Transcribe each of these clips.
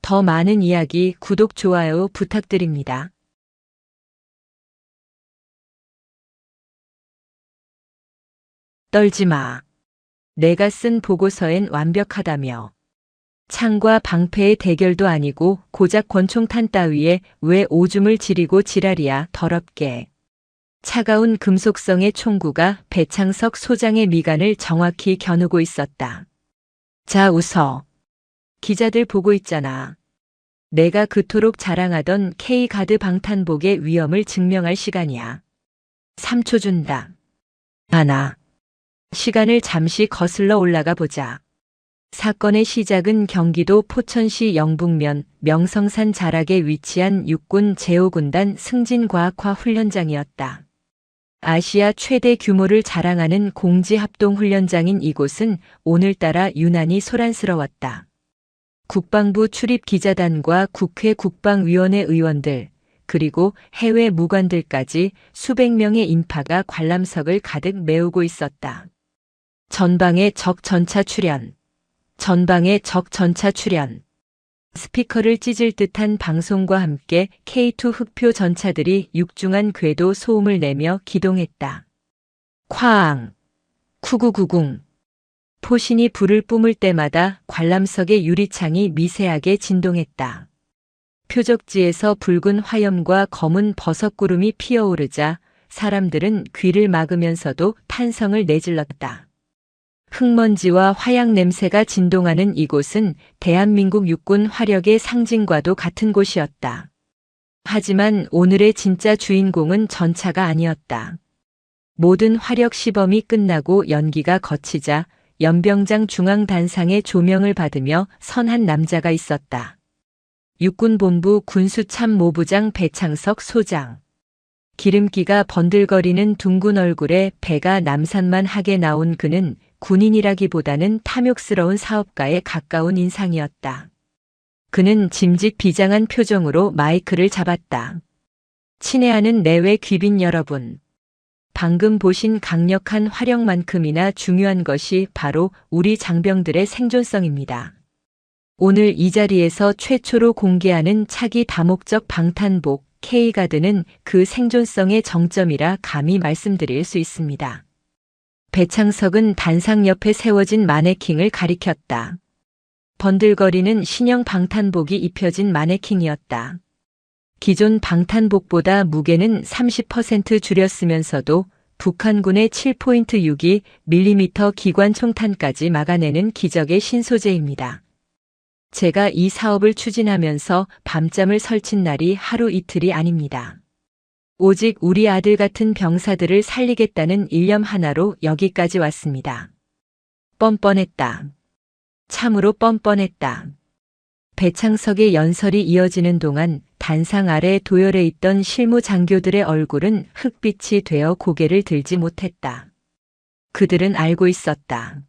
더 많은 이야기 구독, 좋아요 부탁드립니다. 떨지 마. 내가 쓴 보고서엔 완벽하다며. 창과 방패의 대결도 아니고 고작 권총탄 따위에 왜 오줌을 지리고 지랄이야, 더럽게. 차가운 금속성의 총구가 배창석 소장의 미간을 정확히 겨누고 있었다. 자, 웃어. 기자들 보고 있잖아. 내가 그토록 자랑하던 K가드 방탄복의 위엄을 증명할 시간이야. 3초 준다. 하나. 시간을 잠시 거슬러 올라가 보자. 사건의 시작은 경기도 포천시 영북면 명성산 자락에 위치한 육군 제5군단 승진과학화훈련장이었다. 아시아 최대 규모를 자랑하는 공지합동훈련장인 이곳은 오늘따라 유난히 소란스러웠다. 국방부 출입 기자단과 국회 국방위원회 의원들, 그리고 해외 무관들까지 수백 명의 인파가 관람석을 가득 메우고 있었다. 전방에 적 전차 출현. 전방에 적 전차 출현. 스피커를 찢을 듯한 방송과 함께 K2 흑표 전차들이 육중한 궤도 소음을 내며 기동했다. 쾅! 쿠구구궁. 포신이 불을 뿜을 때마다 관람석의 유리창이 미세하게 진동했다. 표적지에서 붉은 화염과 검은 버섯구름이 피어오르자 사람들은 귀를 막으면서도 탄성을 내질렀다. 흙먼지와 화약 냄새가 진동하는 이곳은 대한민국 육군 화력의 상징과도 같은 곳이었다. 하지만 오늘의 진짜 주인공은 전차가 아니었다. 모든 화력 시범이 끝나고 연기가 거치자 연병장 중앙단상의 조명을 받으며 선 한 남자가 있었다. 육군본부 군수참모부장 배창석 소장. 기름기가 번들거리는 둥근 얼굴에 배가 남산만하게 나온 그는 군인이라기보다는 탐욕스러운 사업가에 가까운 인상이었다. 그는 짐짓 비장한 표정으로 마이크를 잡았다. 친애하는 내외 귀빈 여러분. 방금 보신 강력한 화력만큼이나 중요한 것이 바로 우리 장병들의 생존성입니다. 오늘 이 자리에서 최초로 공개하는 차기 다목적 방탄복 K가드는 그 생존성의 정점이라 감히 말씀드릴 수 있습니다. 배창석은 단상 옆에 세워진 마네킹을 가리켰다. 번들거리는 신형 방탄복이 입혀진 마네킹이었다. 기존 방탄복보다 무게는 30% 줄였으면서도 북한군의 7.62mm 기관총탄까지 막아내는 기적의 신소재입니다. 제가 이 사업을 추진하면서 밤잠을 설친 날이 하루 이틀이 아닙니다. 오직 우리 아들 같은 병사들을 살리겠다는 일념 하나로 여기까지 왔습니다. 뻔뻔했다. 참으로 뻔뻔했다. 배창석의 연설이 이어지는 동안 단상 아래 도열해 있던 실무 장교들의 얼굴은 흑빛이 되어 고개를 들지 못했다. 그들은 알고 있었다.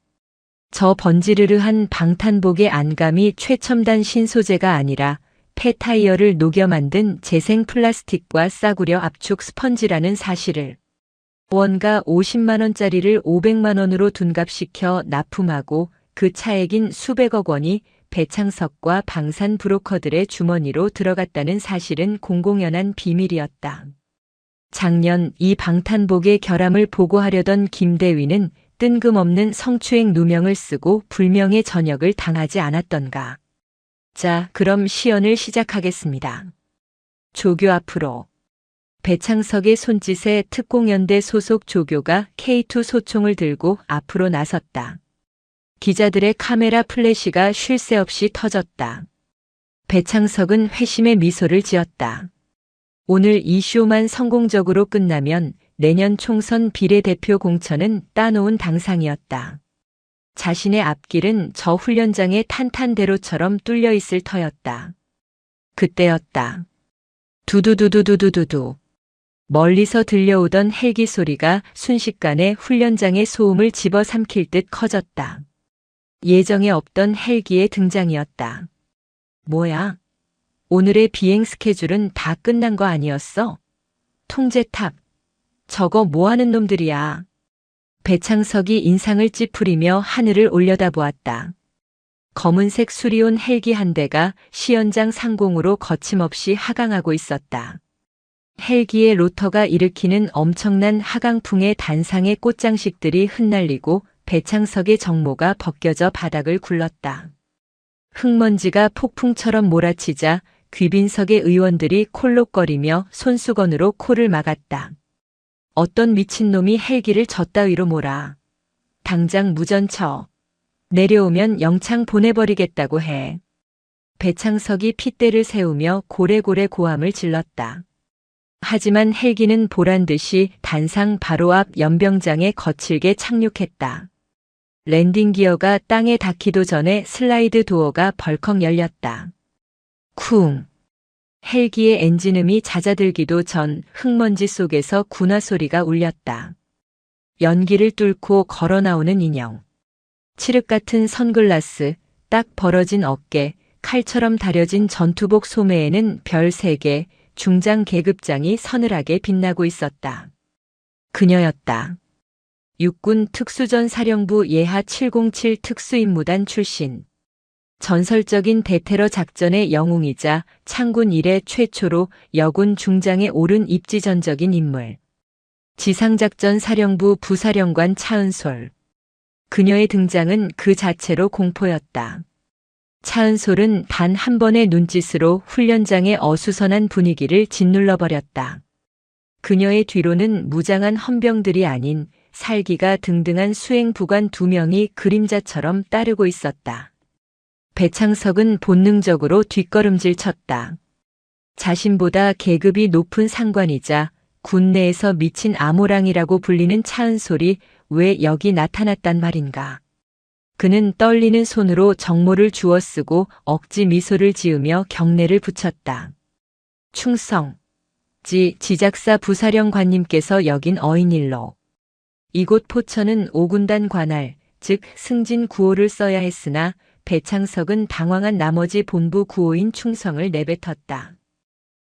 저 번지르르한 방탄복의 안감이 최첨단 신소재가 아니라 폐타이어를 녹여 만든 재생 플라스틱과 싸구려 압축 스펀지라는 사실을. 원가 50만 원짜리를 500만 원으로 둔갑시켜 납품하고 그 차액인 수백억 원이 배창석과 방산 브로커들의 주머니로 들어갔다는 사실은 공공연한 비밀이었다. 작년 이 방탄복의 결함을 보고하려던 김대위는 뜬금없는 성추행 누명을 쓰고 불명예 전역을 당하지 않았던가. 자, 그럼 시연을 시작하겠습니다. 조교 앞으로. 배창석의 손짓에 특공연대 소속 조교가 K2 소총을 들고 앞으로 나섰다. 기자들의 카메라 플래시가 쉴 새 없이 터졌다. 배창석은 회심의 미소를 지었다. 오늘 이 쇼만 성공적으로 끝나면 내년 총선 비례대표 공천은 따놓은 당상이었다. 자신의 앞길은 저 훈련장의 탄탄대로처럼 뚫려 있을 터였다. 그때였다. 두두두두두두두두. 멀리서 들려오던 헬기 소리가 순식간에 훈련장의 소음을 집어삼킬 듯 커졌다. 예정에 없던 헬기의 등장이었다. 뭐야? 오늘의 비행 스케줄은 다 끝난 거 아니었어? 통제탑. 저거 뭐하는 놈들이야? 배창석이 인상을 찌푸리며 하늘을 올려다보았다. 검은색 수리온 헬기 한 대가 시연장 상공으로 거침없이 하강하고 있었다. 헬기의 로터가 일으키는 엄청난 하강풍에 단상의 꽃장식들이 흩날리고 배창석의 정모가 벗겨져 바닥을 굴렀다. 흙먼지가 폭풍처럼 몰아치자 귀빈석의 의원들이 콜록거리며 손수건으로 코를 막았다. 어떤 미친놈이 헬기를 저 따위로 몰아. 당장 무전쳐. 내려오면 영창 보내버리겠다고 해. 배창석이 핏대를 세우며 고래고래 고함을 질렀다. 하지만 헬기는 보란듯이 단상 바로 앞 연병장에 거칠게 착륙했다. 랜딩 기어가 땅에 닿기도 전에 슬라이드 도어가 벌컥 열렸다. 쿵. 헬기의 엔진음이 잦아들기도 전 흙먼지 속에서 군화 소리가 울렸다. 연기를 뚫고 걸어 나오는 인형. 칠흑 같은 선글라스, 딱 벌어진 어깨, 칼처럼 다려진 전투복 소매에는 별 3개, 중장 계급장이 서늘하게 빛나고 있었다. 그녀였다. 육군 특수전 사령부 예하 707 특수임무단 출신. 전설적인 대테러 작전의 영웅이자 창군 이래 최초로 여군 중장에 오른 입지전적인 인물. 지상작전 사령부 부사령관 차은솔. 그녀의 등장은 그 자체로 공포였다. 차은솔은 단 한 번의 눈짓으로 훈련장의 어수선한 분위기를 짓눌러버렸다. 그녀의 뒤로는 무장한 헌병들이 아닌 살기가 등등한 수행부관 2명이 그림자처럼 따르고 있었다. 배창석은 본능적으로 뒷걸음질 쳤다. 자신보다 계급이 높은 상관이자 군 내에서 미친 아모랑이라고 불리는 차은솔이 왜 여기 나타났단 말인가. 그는 떨리는 손으로 정모를 주워쓰고 억지 미소를 지으며 경례를 붙였다. 충성. 지작사 부사령관님께서 여긴 어인일로. 이곳 포천은 5군단 관할, 즉 승진 구호를 써야 했으나 배창석은 당황한 나머지 본부 구호인 충성을 내뱉었다.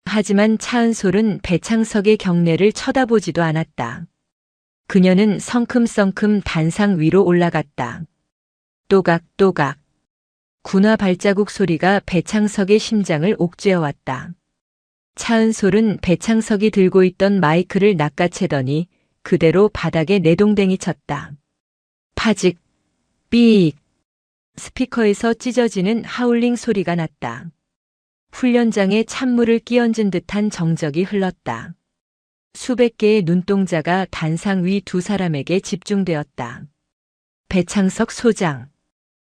하지만 차은솔은 배창석의 경례를 쳐다보지도 않았다. 그녀는 성큼성큼 단상 위로 올라갔다. 또각또각. 군화 발자국 소리가 배창석의 심장을 옥죄어왔다. 차은솔은 배창석이 들고 있던 마이크를 낚아채더니 그대로 바닥에 내동댕이 쳤다. 파직, 삑. 스피커에서 찢어지는 하울링 소리가 났다. 훈련장에 찬물을 끼얹은 듯한 정적이 흘렀다. 수백 개의 눈동자가 단상 위 2사람에게 집중되었다. 배창석 소장.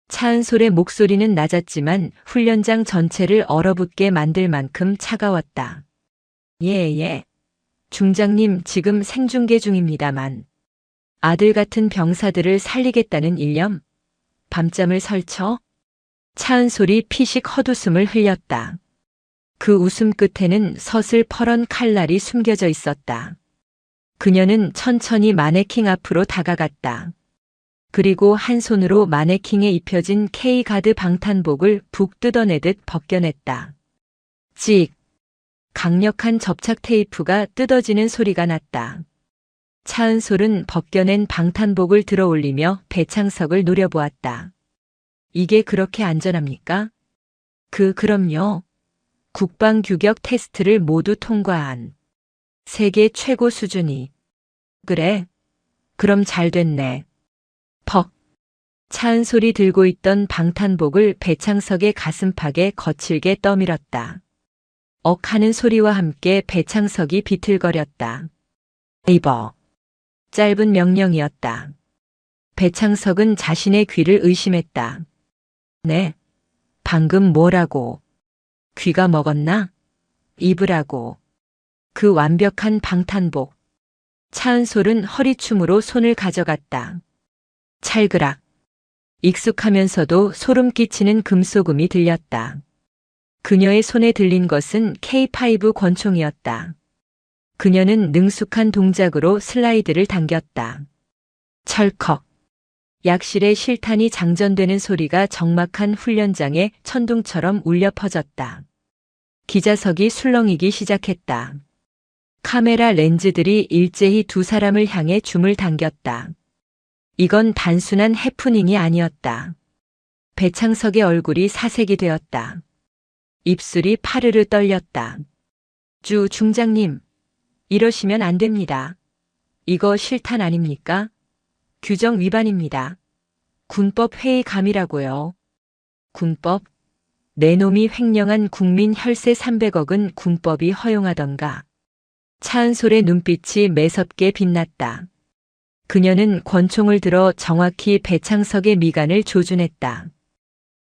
차은솔의 목소리는 낮았지만 훈련장 전체를 얼어붙게 만들 만큼 차가웠다. 예. 중장님 지금 생중계 중입니다만. 아들 같은 병사들을 살리겠다는 일념? 밤잠을 설쳐? 차은솔이 피식 헛웃음을 흘렸다. 그 웃음 끝에는 서슬퍼런 칼날이 숨겨져 있었다. 그녀는 천천히 마네킹 앞으로 다가갔다. 그리고 한 손으로 마네킹에 입혀진 K가드 방탄복을 북 뜯어내듯 벗겨냈다. 찍! 강력한 접착 테이프가 뜯어지는 소리가 났다. 차은솔은 벗겨낸 방탄복을 들어올리며 배창석을 노려보았다. 이게 그렇게 안전합니까? 그럼요. 국방규격 테스트를 모두 통과한 세계 최고 수준이. 그래? 그럼 잘 됐네. 퍽. 차은솔이 들고 있던 방탄복을 배창석의 가슴팍에 거칠게 떠밀었다. 억 하는 소리와 함께 배창석이 비틀거렸다. 입어. 짧은 명령이었다. 배창석은 자신의 귀를 의심했다. 네. 방금 뭐라고? 귀가 먹었나? 입으라고. 그 완벽한 방탄복. 차은솔은 허리춤으로 손을 가져갔다. 찰그락. 익숙하면서도 소름 끼치는 금소금이 들렸다. 그녀의 손에 들린 것은 K5 권총이었다. 그녀는 능숙한 동작으로 슬라이드를 당겼다. 철컥. 약실의 실탄이 장전되는 소리가 적막한 훈련장에 천둥처럼 울려 퍼졌다. 기자석이 술렁이기 시작했다. 카메라 렌즈들이 일제히 2사람을 향해 줌을 당겼다. 이건 단순한 해프닝이 아니었다. 배창석의 얼굴이 사색이 되었다. 입술이 파르르 떨렸다. 주 중장님, 이러시면 안 됩니다. 이거 실탄 아닙니까? 규정 위반입니다. 군법 회의감이라고요. 군법? 내 놈이 횡령한 국민 혈세 300억은 군법이 허용하던가. 차은솔의 눈빛이 매섭게 빛났다. 그녀는 권총을 들어 정확히 배창석의 미간을 조준했다.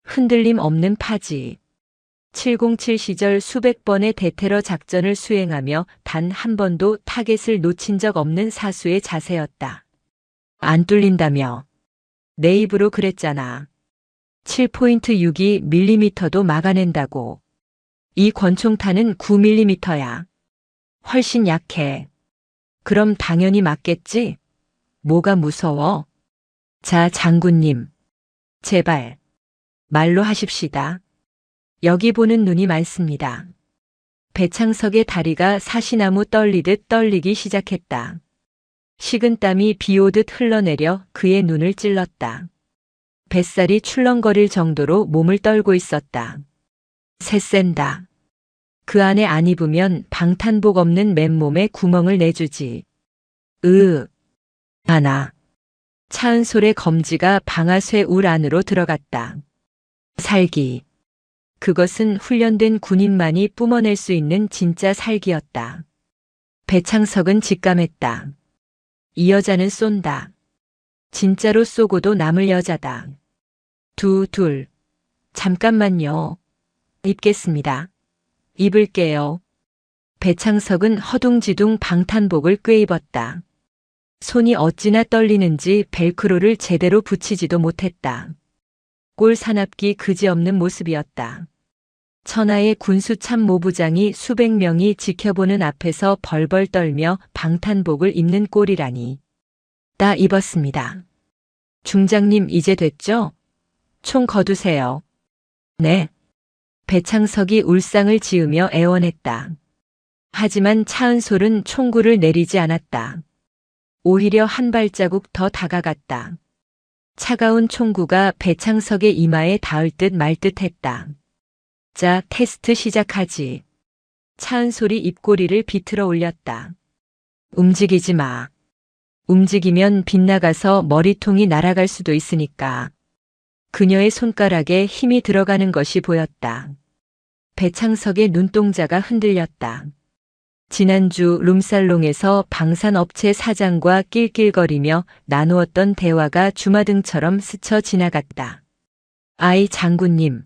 흔들림 없는 파지. 707 시절 수백 번의 대테러 작전을 수행하며 단 한 번도 타겟을 놓친 적 없는 사수의 자세였다. 안 뚫린다며. 내 입으로 그랬잖아. 7.62mm 막아낸다고. 이 권총탄은 9mm야. 훨씬 약해. 그럼 당연히 맞겠지? 뭐가 무서워? 자, 장군님. 제발. 말로 하십시다. 여기 보는 눈이 많습니다. 배창석의 다리가 사시나무 떨리듯 떨리기 시작했다. 식은땀이 비오듯 흘러내려 그의 눈을 찔렀다. 뱃살이 출렁거릴 정도로 몸을 떨고 있었다. 새센다. 그 안에 안 입으면 방탄복 없는 맨몸에 구멍을 내주지. 하나. 차은솔의 검지가 방아쇠 울 안으로 들어갔다. 살기. 그것은 훈련된 군인만이 뿜어낼 수 있는 진짜 살기였다. 배창석은 직감했다. 이 여자는 쏜다. 진짜로 쏘고도 남을 여자다. 둘. 잠깐만요. 입겠습니다. 입을게요. 배창석은 허둥지둥 방탄복을 꿰입었다. 손이 어찌나 떨리는지 벨크로를 제대로 붙이지도 못했다. 꼴 사납기 그지없는 모습이었다. 천하의 군수 참모부장이 수백 명이 지켜보는 앞에서 벌벌 떨며 방탄복을 입는 꼴이라니. 다 입었습니다. 중장님 이제 됐죠? 총 거두세요. 네. 배창석이 울상을 지으며 애원했다. 하지만 차은솔은 총구를 내리지 않았다. 오히려 한 발자국 더 다가갔다. 차가운 총구가 배창석의 이마에 닿을 듯 말 듯했다. 자, 테스트 시작하지. 차은솔이 입꼬리를 비틀어 올렸다. 움직이지 마. 움직이면 빗나가서 머리통이 날아갈 수도 있으니까. 그녀의 손가락에 힘이 들어가는 것이 보였다. 배창석의 눈동자가 흔들렸다. 지난주 룸살롱에서 방산업체 사장과 낄낄거리며 나누었던 대화가 주마등처럼 스쳐 지나갔다. 아이 장군님.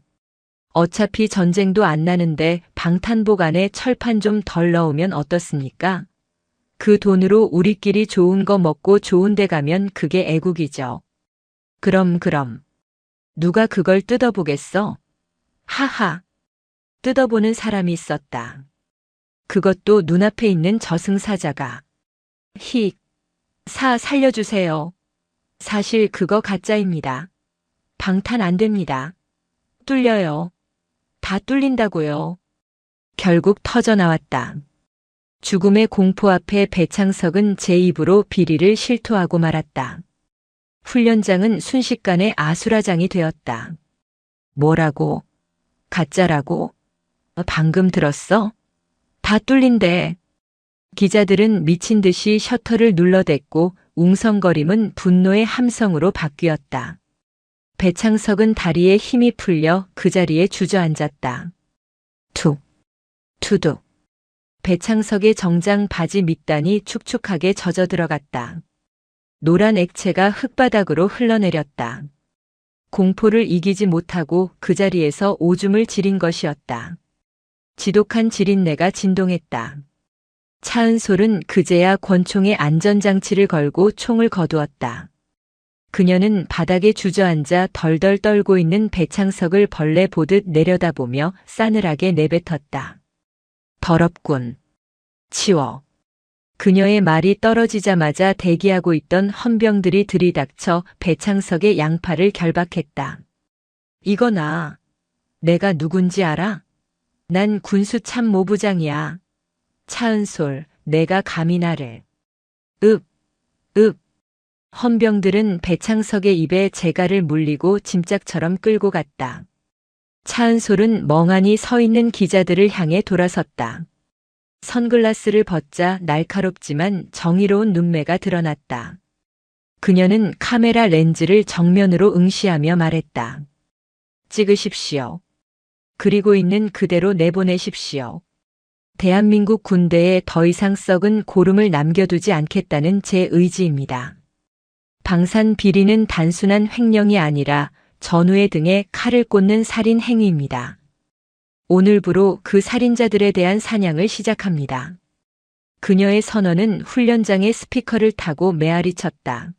어차피 전쟁도 안 나는데 방탄복 안에 철판 좀 덜 넣으면 어떻습니까? 그 돈으로 우리끼리 좋은 거 먹고 좋은 데 가면 그게 애국이죠. 그럼. 누가 그걸 뜯어보겠어? 하하. 뜯어보는 사람이 있었다. 그것도 눈앞에 있는 저승사자가. 살려주세요. 사실 그거 가짜입니다. 방탄 안 됩니다. 뚫려요. 다 뚫린다고요. 결국 터져나왔다. 죽음의 공포 앞에 배창석은 제 입으로 비리를 실토하고 말았다. 훈련장은 순식간에 아수라장이 되었다. 뭐라고? 가짜라고? 방금 들었어? 다 뚫린대. 기자들은 미친 듯이 셔터를 눌러댔고 웅성거림은 분노의 함성으로 바뀌었다. 배창석은 다리에 힘이 풀려 그 자리에 주저앉았다. 투둑. 배창석의 정장 바지 밑단이 축축하게 젖어 들어갔다. 노란 액체가 흙바닥으로 흘러내렸다. 공포를 이기지 못하고 그 자리에서 오줌을 지린 것이었다. 지독한 지린내가 진동했다. 차은솔은 그제야 권총에 안전장치를 걸고 총을 거두었다. 그녀는 바닥에 주저앉아 덜덜 떨고 있는 배창석을 벌레 보듯 내려다보며 싸늘하게 내뱉었다. 더럽군. 치워. 그녀의 말이 떨어지자마자 대기하고 있던 헌병들이 들이닥쳐 배창석의 양팔을 결박했다. 이거나. 내가 누군지 알아? 난 군수 참모부장이야. 차은솔, 내가 감히 나를. 헌병들은 배창석의 입에 재갈을 물리고 짐짝처럼 끌고 갔다. 차은솔은 멍하니 서 있는 기자들을 향해 돌아섰다. 선글라스를 벗자 날카롭지만 정의로운 눈매가 드러났다. 그녀는 카메라 렌즈를 정면으로 응시하며 말했다. 찍으십시오. 그리고 있는 그대로 내보내십시오. 대한민국 군대에 더 이상 썩은 고름을 남겨두지 않겠다는 제 의지입니다. 방산 비리는 단순한 횡령이 아니라 전우의 등에 칼을 꽂는 살인 행위입니다. 오늘부로 그 살인자들에 대한 사냥을 시작합니다. 그녀의 선언은 훈련장의 스피커를 타고 메아리 쳤다.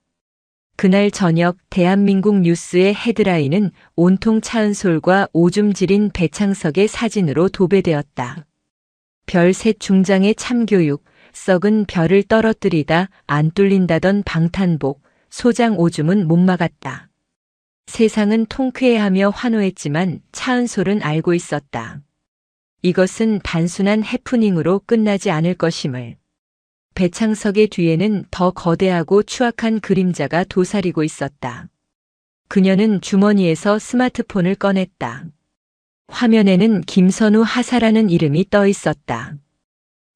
그날 저녁 대한민국 뉴스의 헤드라인은 온통 차은솔과 오줌 지린 배창석의 사진으로 도배되었다. 별셋 중장의 참교육, 썩은 별을 떨어뜨리다 안 뚫린다던 방탄복, 소장 오줌은 못 막았다. 세상은 통쾌해하며 환호했지만 차은솔은 알고 있었다. 이것은 단순한 해프닝으로 끝나지 않을 것임을. 배창석의 뒤에는 더 거대하고 추악한 그림자가 도사리고 있었다. 그녀는 주머니에서 스마트폰을 꺼냈다. 화면에는 김선우 하사라는 이름이 떠 있었다.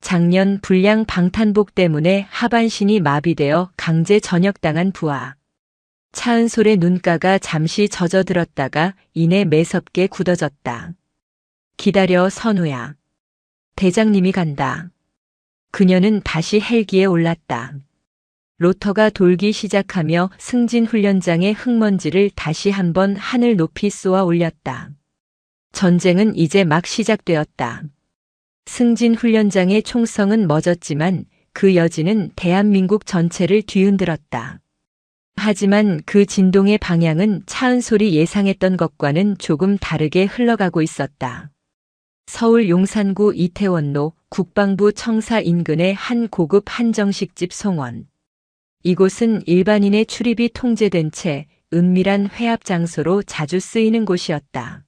작년 불량 방탄복 때문에 하반신이 마비되어 강제 전역당한 부하. 차은솔의 눈가가 잠시 젖어들었다가 이내 매섭게 굳어졌다. 기다려 선우야. 대장님이 간다. 그녀는 다시 헬기에 올랐다. 로터가 돌기 시작하며 승진 훈련장의 흙먼지를 다시 한번 하늘 높이 쏘아 올렸다. 전쟁은 이제 막 시작되었다. 승진 훈련장의 총성은 멎었지만 그 여진은 대한민국 전체를 뒤흔들었다. 하지만 그 진동의 방향은 차은솔이 예상했던 것과는 조금 다르게 흘러가고 있었다. 서울 용산구 이태원로 국방부 청사 인근의 한 고급 한정식집 송원. 이곳은 일반인의 출입이 통제된 채 은밀한 회합 장소로 자주 쓰이는 곳이었다.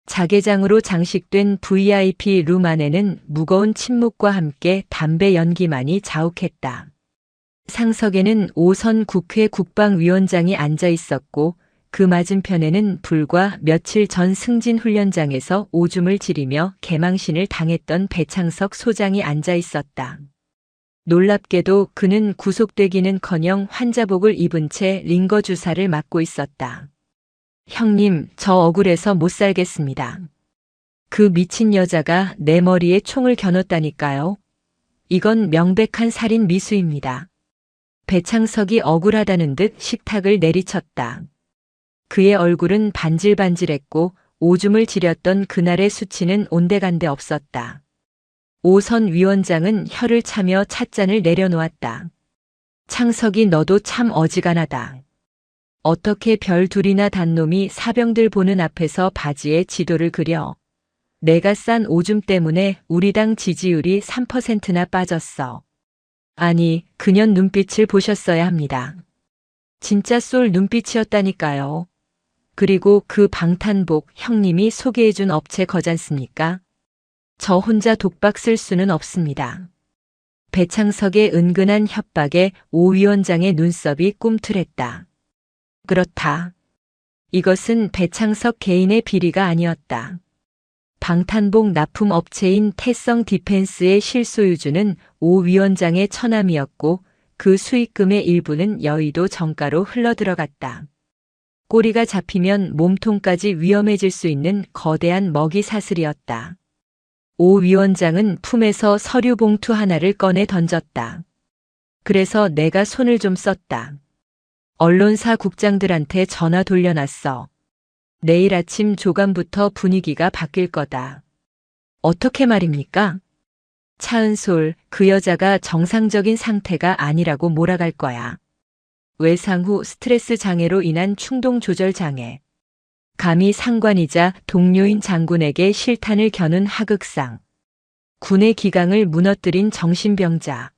자개장으로 장식된 VIP 룸 안에는 무거운 침묵과 함께 담배 연기만이 자욱했다. 상석에는 오선 국회 국방위원장이 앉아 있었고 그 맞은편에는 불과 며칠 전 승진 훈련장에서 오줌을 지리며 개망신을 당했던 배창석 소장이 앉아 있었다. 놀랍게도 그는 구속되기는커녕 환자복을 입은 채 링거 주사를 맞고 있었다. 형님, 저 억울해서 못 살겠습니다. 그 미친 여자가 내 머리에 총을 겨눴다니까요. 이건 명백한 살인 미수입니다. 배창석이 억울하다는 듯 식탁을 내리쳤다. 그의 얼굴은 반질반질했고 오줌을 지렸던 그날의 수치는 온데간데 없었다. 오선 위원장은 혀를 차며 찻잔을 내려놓았다. 창석이 너도 참 어지간하다. 어떻게 별 둘이나 단 놈이 사병들 보는 앞에서 바지에 지도를 그려. 내가 싼 오줌 때문에 우리 당 지지율이 3%나 빠졌어. 아니, 그년 눈빛을 보셨어야 합니다. 진짜 쏠 눈빛이었다니까요. 그리고 그 방탄복 형님이 소개해준 업체 거잖습니까? 저 혼자 독박 쓸 수는 없습니다. 배창석의 은근한 협박에 오 위원장의 눈썹이 꿈틀했다. 그렇다. 이것은 배창석 개인의 비리가 아니었다. 방탄복 납품 업체인 태성 디펜스의 실소유주는 오 위원장의 처남이었고 그 수익금의 일부는 여의도 정가로 흘러들어갔다. 꼬리가 잡히면 몸통까지 위험해질 수 있는 거대한 먹이 사슬이었다. 오 위원장은 품에서 서류 봉투 하나를 꺼내 던졌다. 그래서 내가 손을 좀 썼다. 언론사 국장들한테 전화 돌려놨어. 내일 아침 조간부터 분위기가 바뀔 거다. 어떻게 말입니까? 차은솔, 그 여자가 정상적인 상태가 아니라고 몰아갈 거야. 외상 후 스트레스 장애로 인한 충동 조절 장애. 감히 상관이자 동료인 장군에게 실탄을 겨눈 하극상. 군의 기강을 무너뜨린 정신병자.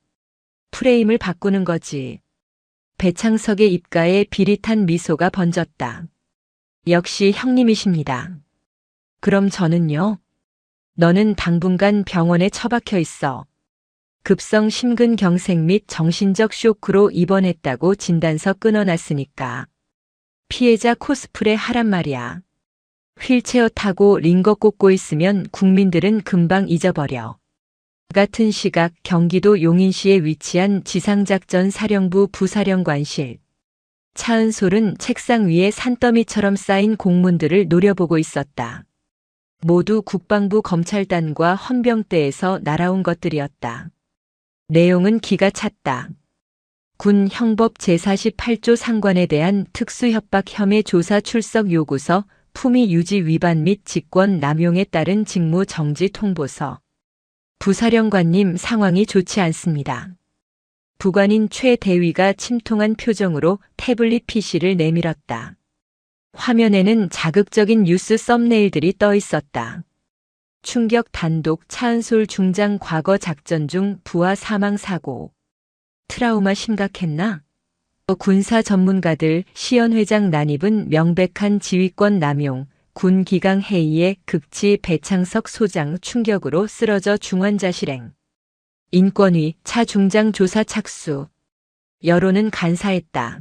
프레임을 바꾸는 거지. 배창석의 입가에 비릿한 미소가 번졌다. 역시 형님이십니다. 그럼 저는요? 너는 당분간 병원에 처박혀 있어. 급성 심근경색 및 정신적 쇼크로 입원했다고 진단서 끊어놨으니까. 피해자 코스프레 하란 말이야. 휠체어 타고 링거 꽂고 있으면 국민들은 금방 잊어버려. 같은 시각 경기도 용인시에 위치한 지상작전 사령부 부사령관실. 차은솔은 책상 위에 산더미처럼 쌓인 공문들을 노려보고 있었다. 모두 국방부 검찰단과 헌병대에서 날아온 것들이었다. 내용은 기가 찼다. 군 형법 제48조 상관에 대한 특수협박 혐의 조사 출석 요구서, 품위 유지 위반 및 직권 남용에 따른 직무 정지 통보서. 부사령관님, 상황이 좋지 않습니다. 부관인 최 대위가 침통한 표정으로 태블릿 PC를 내밀었다. 화면에는 자극적인 뉴스 썸네일들이 떠 있었다. 충격 단독 차은솔 중장 과거 작전 중 부하 사망 사고. 트라우마 심각했나? 군사 전문가들 시연회장 난입은 명백한 지휘권 남용, 군 기강 회의에 극치 배창석 소장 충격으로 쓰러져 중환자 실행. 인권위 차 중장 조사 착수. 여론은 간사했다.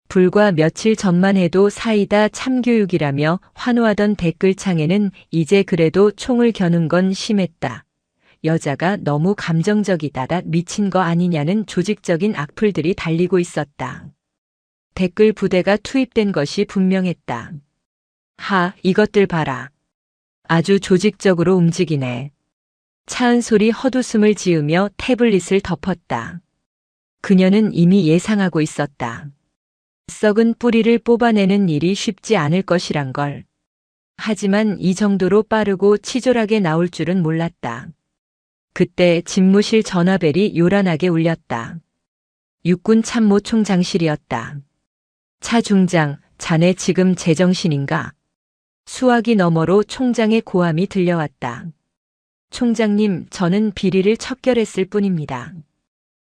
불과 며칠 전만 해도 사이다 참교육이라며 환호하던 댓글창에는 이제 그래도 총을 겨눈 건 심했다. 여자가 너무 감정적이다. 미친 거 아니냐는 조직적인 악플들이 달리고 있었다. 댓글 부대가 투입된 것이 분명했다. 하, 이것들 봐라. 아주 조직적으로 움직이네. 차은솔이 헛웃음을 지으며 태블릿을 덮었다. 그녀는 이미 예상하고 있었다. 썩은 뿌리를 뽑아내는 일이 쉽지 않을 것이란 걸. 하지만 이 정도로 빠르고 치졸하게 나올 줄은 몰랐다. 그때 집무실 전화벨이 요란하게 울렸다. 육군 참모총장실이었다. 차 중장, 자네 지금 제정신인가? 수화기 너머로 총장의 고함이 들려왔다. 총장님, 저는 비리를 척결했을 뿐입니다.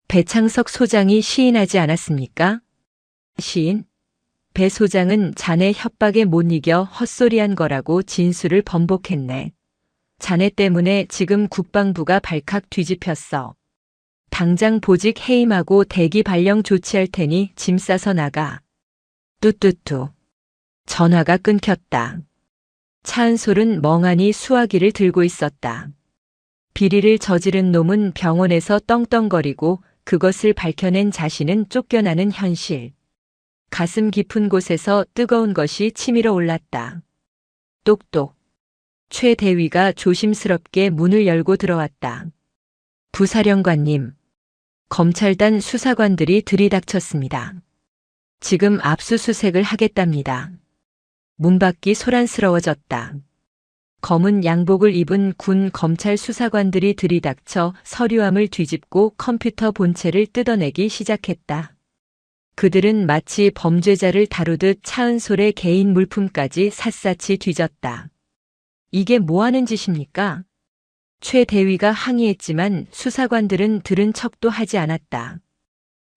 배창석 소장이 시인하지 않았습니까? 시인? 배 소장은 자네 협박에 못 이겨 헛소리한 거라고 진술을 번복했네. 자네 때문에 지금 국방부가 발칵 뒤집혔어. 당장 보직 해임하고 대기 발령 조치할 테니 짐 싸서 나가. 뚜뚜뚜. 전화가 끊겼다. 차은솔은 멍하니 수화기를 들고 있었다. 비리를 저지른 놈은 병원에서 떵떵거리고 그것을 밝혀낸 자신은 쫓겨나는 현실. 가슴 깊은 곳에서 뜨거운 것이 치밀어 올랐다. 똑똑. 최 대위가 조심스럽게 문을 열고 들어왔다. 부사령관님. 검찰단 수사관들이 들이닥쳤습니다. 지금 압수수색을 하겠답니다. 문밖이 소란스러워졌다. 검은 양복을 입은 군 검찰 수사관들이 들이닥쳐 서류함을 뒤집고 컴퓨터 본체를 뜯어내기 시작했다. 그들은 마치 범죄자를 다루듯 차은솔의 개인 물품까지 샅샅이 뒤졌다. 이게 뭐 하는 짓입니까? 최 대위가 항의했지만 수사관들은 들은 척도 하지 않았다.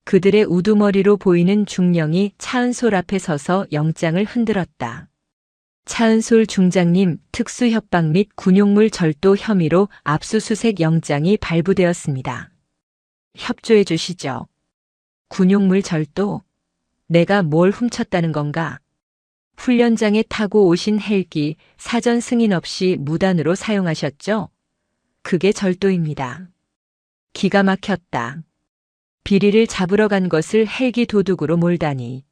그들의 우두머리로 보이는 중령이 차은솔 앞에 서서 영장을 흔들었다. 차은솔 중장님, 특수협박 및 군용물 절도 혐의로 압수수색 영장이 발부되었습니다. 협조해 주시죠. 군용물 절도? 내가 뭘 훔쳤다는 건가? 훈련장에 타고 오신 헬기 사전 승인 없이 무단으로 사용하셨죠? 그게 절도입니다. 기가 막혔다. 비리를 잡으러 간 것을 헬기 도둑으로 몰다니.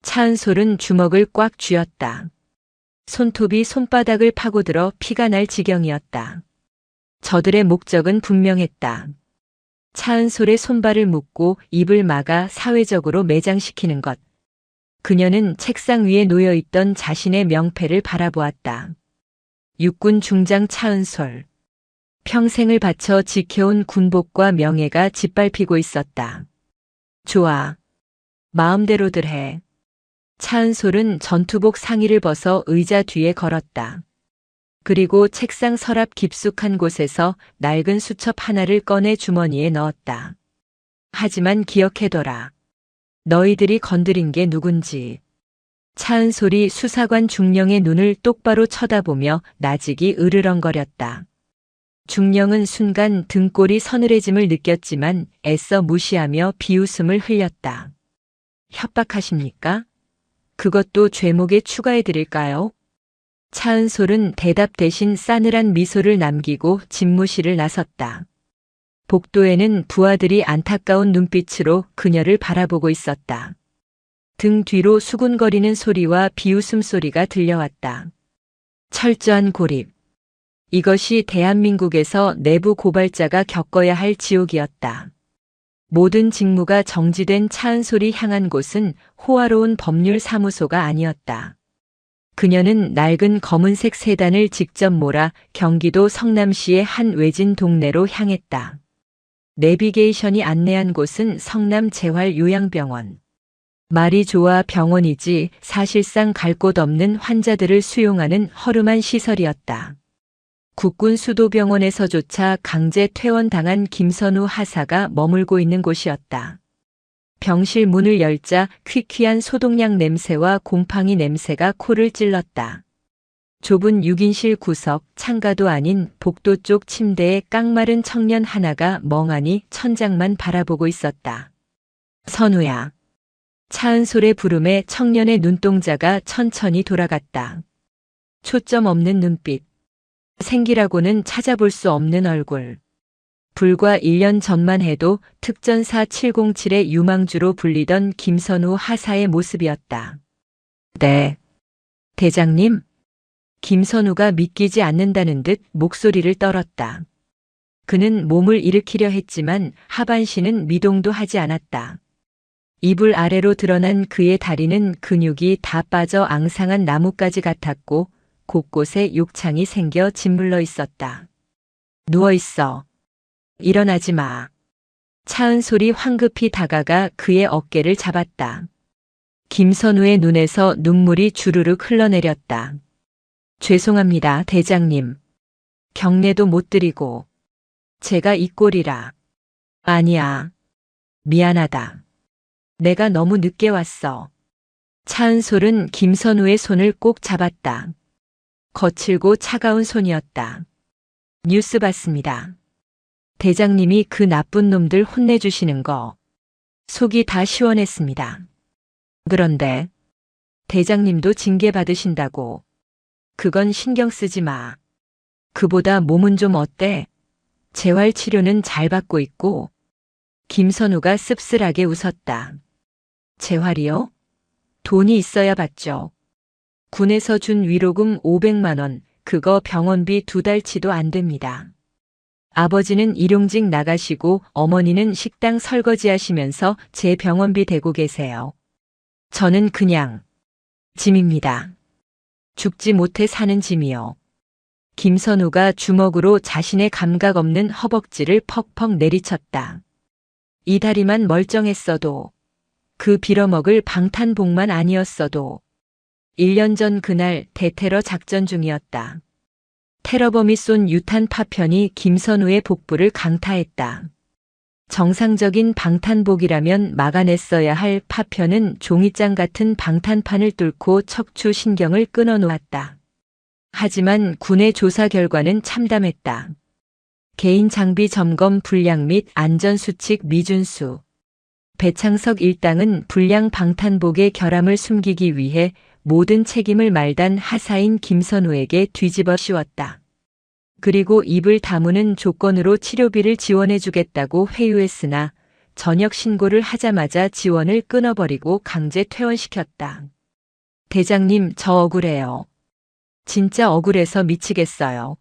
차은솔은 주먹을 꽉 쥐었다. 손톱이 손바닥을 파고들어 피가 날 지경이었다. 저들의 목적은 분명했다. 차은솔의 손발을 묶고 입을 막아 사회적으로 매장시키는 것. 그녀는 책상 위에 놓여있던 자신의 명패를 바라보았다. 육군 중장 차은솔. 평생을 바쳐 지켜온 군복과 명예가 짓밟히고 있었다. 좋아. 마음대로들 해. 차은솔은 전투복 상의를 벗어 의자 뒤에 걸었다. 그리고 책상 서랍 깊숙한 곳에서 낡은 수첩 하나를 꺼내 주머니에 넣었다. 하지만 기억해둬라. 너희들이 건드린 게 누군지. 차은솔이 수사관 중령의 눈을 똑바로 쳐다보며 나직이 으르렁거렸다. 중령은 순간 등골이 서늘해짐을 느꼈지만 애써 무시하며 비웃음을 흘렸다. 협박하십니까? 그것도 죄목에 추가해드릴까요? 차은솔은 대답 대신 싸늘한 미소를 남기고 집무실을 나섰다. 복도에는 부하들이 안타까운 눈빛으로 그녀를 바라보고 있었다. 등 뒤로 수군거리는 소리와 비웃음 소리가 들려왔다. 철저한 고립. 이것이 대한민국에서 내부 고발자가 겪어야 할 지옥이었다. 모든 직무가 정지된 차은솔이 향한 곳은 호화로운 법률사무소가 아니었다. 그녀는 낡은 검은색 세단을 직접 몰아 경기도 성남시의 한 외진 동네로 향했다. 내비게이션이 안내한 곳은 성남재활요양병원. 말이 좋아 병원이지 사실상 갈 곳 없는 환자들을 수용하는 허름한 시설이었다. 국군 수도병원에서조차 강제 퇴원당한 김선우 하사가 머물고 있는 곳이었다. 병실 문을 열자 퀴퀴한 소독약 냄새와 곰팡이 냄새가 코를 찔렀다. 좁은 6인실 구석, 창가도 아닌 복도 쪽 침대에 깡마른 청년 하나가 멍하니 천장만 바라보고 있었다. 선우야. 차은솔의 부름에 청년의 눈동자가 천천히 돌아갔다. 초점 없는 눈빛. 생기라고는 찾아볼 수 없는 얼굴. 불과 1년 전만 해도 특전사 707의 유망주로 불리던 김선우 하사의 모습이었다. 네. 대장님? 김선우가 믿기지 않는다는 듯 목소리를 떨었다. 그는 몸을 일으키려 했지만 하반신은 미동도 하지 않았다. 이불 아래로 드러난 그의 다리는 근육이 다 빠져 앙상한 나뭇가지 같았고 곳곳에 욕창이 생겨 짓물러 있었다. 누워있어. 일어나지 마. 차은솔이 황급히 다가가 그의 어깨를 잡았다. 김선우의 눈에서 눈물이 주르륵 흘러내렸다. 죄송합니다, 대장님. 경례도 못 드리고. 제가 이 꼴이라. 아니야. 미안하다. 내가 너무 늦게 왔어. 차은솔은 김선우의 손을 꼭 잡았다. 거칠고 차가운 손이었다. 뉴스 봤습니다. 대장님이 그 나쁜 놈들 혼내주시는 거. 속이 다 시원했습니다. 그런데 대장님도 징계 받으신다고. 그건 신경 쓰지 마. 그보다 몸은 좀 어때? 재활치료는 잘 받고 있고. 김선우가 씁쓸하게 웃었다. 재활이요? 돈이 있어야 받죠. 군에서 준 위로금 500만 원, 그거 병원비 2달치도 안 됩니다. 아버지는 일용직 나가시고 어머니는 식당 설거지하시면서 제 병원비 대고 계세요. 저는 그냥 짐입니다. 죽지 못해 사는 짐이요. 김선우가 주먹으로 자신의 감각 없는 허벅지를 퍽퍽 내리쳤다. 이 다리만 멀쩡했어도, 그 빌어먹을 방탄복만 아니었어도, 1년 전 그날 대테러 작전 중이었다. 테러범이 쏜 유탄 파편이 김선우의 복부를 강타했다. 정상적인 방탄복이라면 막아냈어야 할 파편은 종이장 같은 방탄판을 뚫고 척추 신경을 끊어놓았다. 하지만 군의 조사 결과는 참담했다. 개인 장비 점검 불량 및 안전수칙 미준수. 배창석 일당은 불량 방탄복의 결함을 숨기기 위해 모든 책임을 말단 하사인 김선우에게 뒤집어 씌웠다. 그리고 입을 다무는 조건으로 치료비를 지원해주겠다고 회유했으나 전역 신고를 하자마자 지원을 끊어버리고 강제 퇴원시켰다. 대장님, 저 억울해요. 진짜 억울해서 미치겠어요.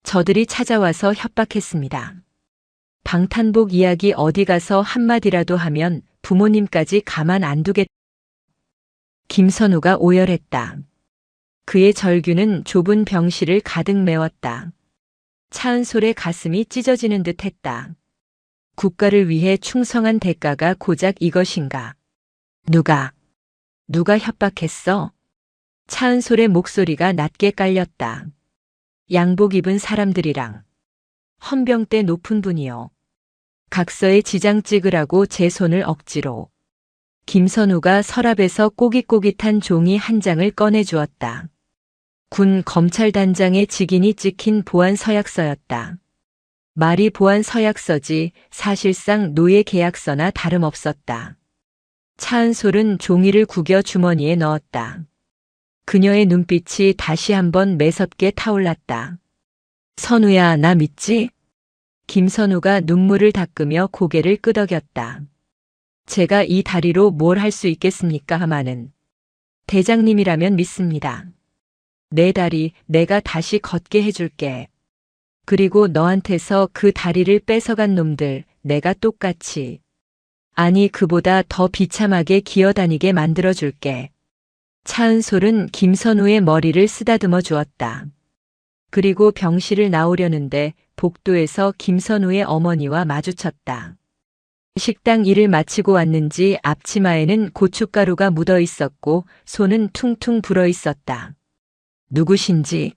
저들이 찾아와서 협박했습니다. 방탄복 이야기 어디 가서 한마디라도 하면 부모님까지 가만 안 두겠다. 김선우가 오열했다. 그의 절규는 좁은 병실을 가득 메웠다. 차은솔의 가슴이 찢어지는 듯 했다. 국가를 위해 충성한 대가가 고작 이것인가? 누가 협박했어? 차은솔의 목소리가 낮게 깔렸다. 양복 입은 사람들이랑. 헌병대 높은 분이요. 각서에 지장 찍으라고 제 손을 억지로. 김선우가 서랍에서 꼬깃꼬깃한 종이 한 장을 꺼내주었다. 군 검찰단장의 직인이 찍힌 보안 서약서였다. 말이 보안 서약서지 사실상 노예 계약서나 다름없었다. 차은솔은 종이를 구겨 주머니에 넣었다. 그녀의 눈빛이 다시 한번 매섭게 타올랐다. 선우야, 나 믿지? 김선우가 눈물을 닦으며 고개를 끄덕였다. 제가 이 다리로 뭘 할 수 있겠습니까 하마는. 대장님이라면 믿습니다. 내 다리 내가 다시 걷게 해줄게. 그리고 너한테서 그 다리를 뺏어간 놈들 내가 똑같이. 아니 그보다 더 비참하게 기어다니게 만들어줄게. 차은솔은 김선우의 머리를 쓰다듬어 주었다. 그리고 병실을 나오려는데 복도에서 김선우의 어머니와 마주쳤다. 식당 일을 마치고 왔는지 앞치마에는 고춧가루가 묻어 있었고 손은 퉁퉁 불어 있었다. 누구신지?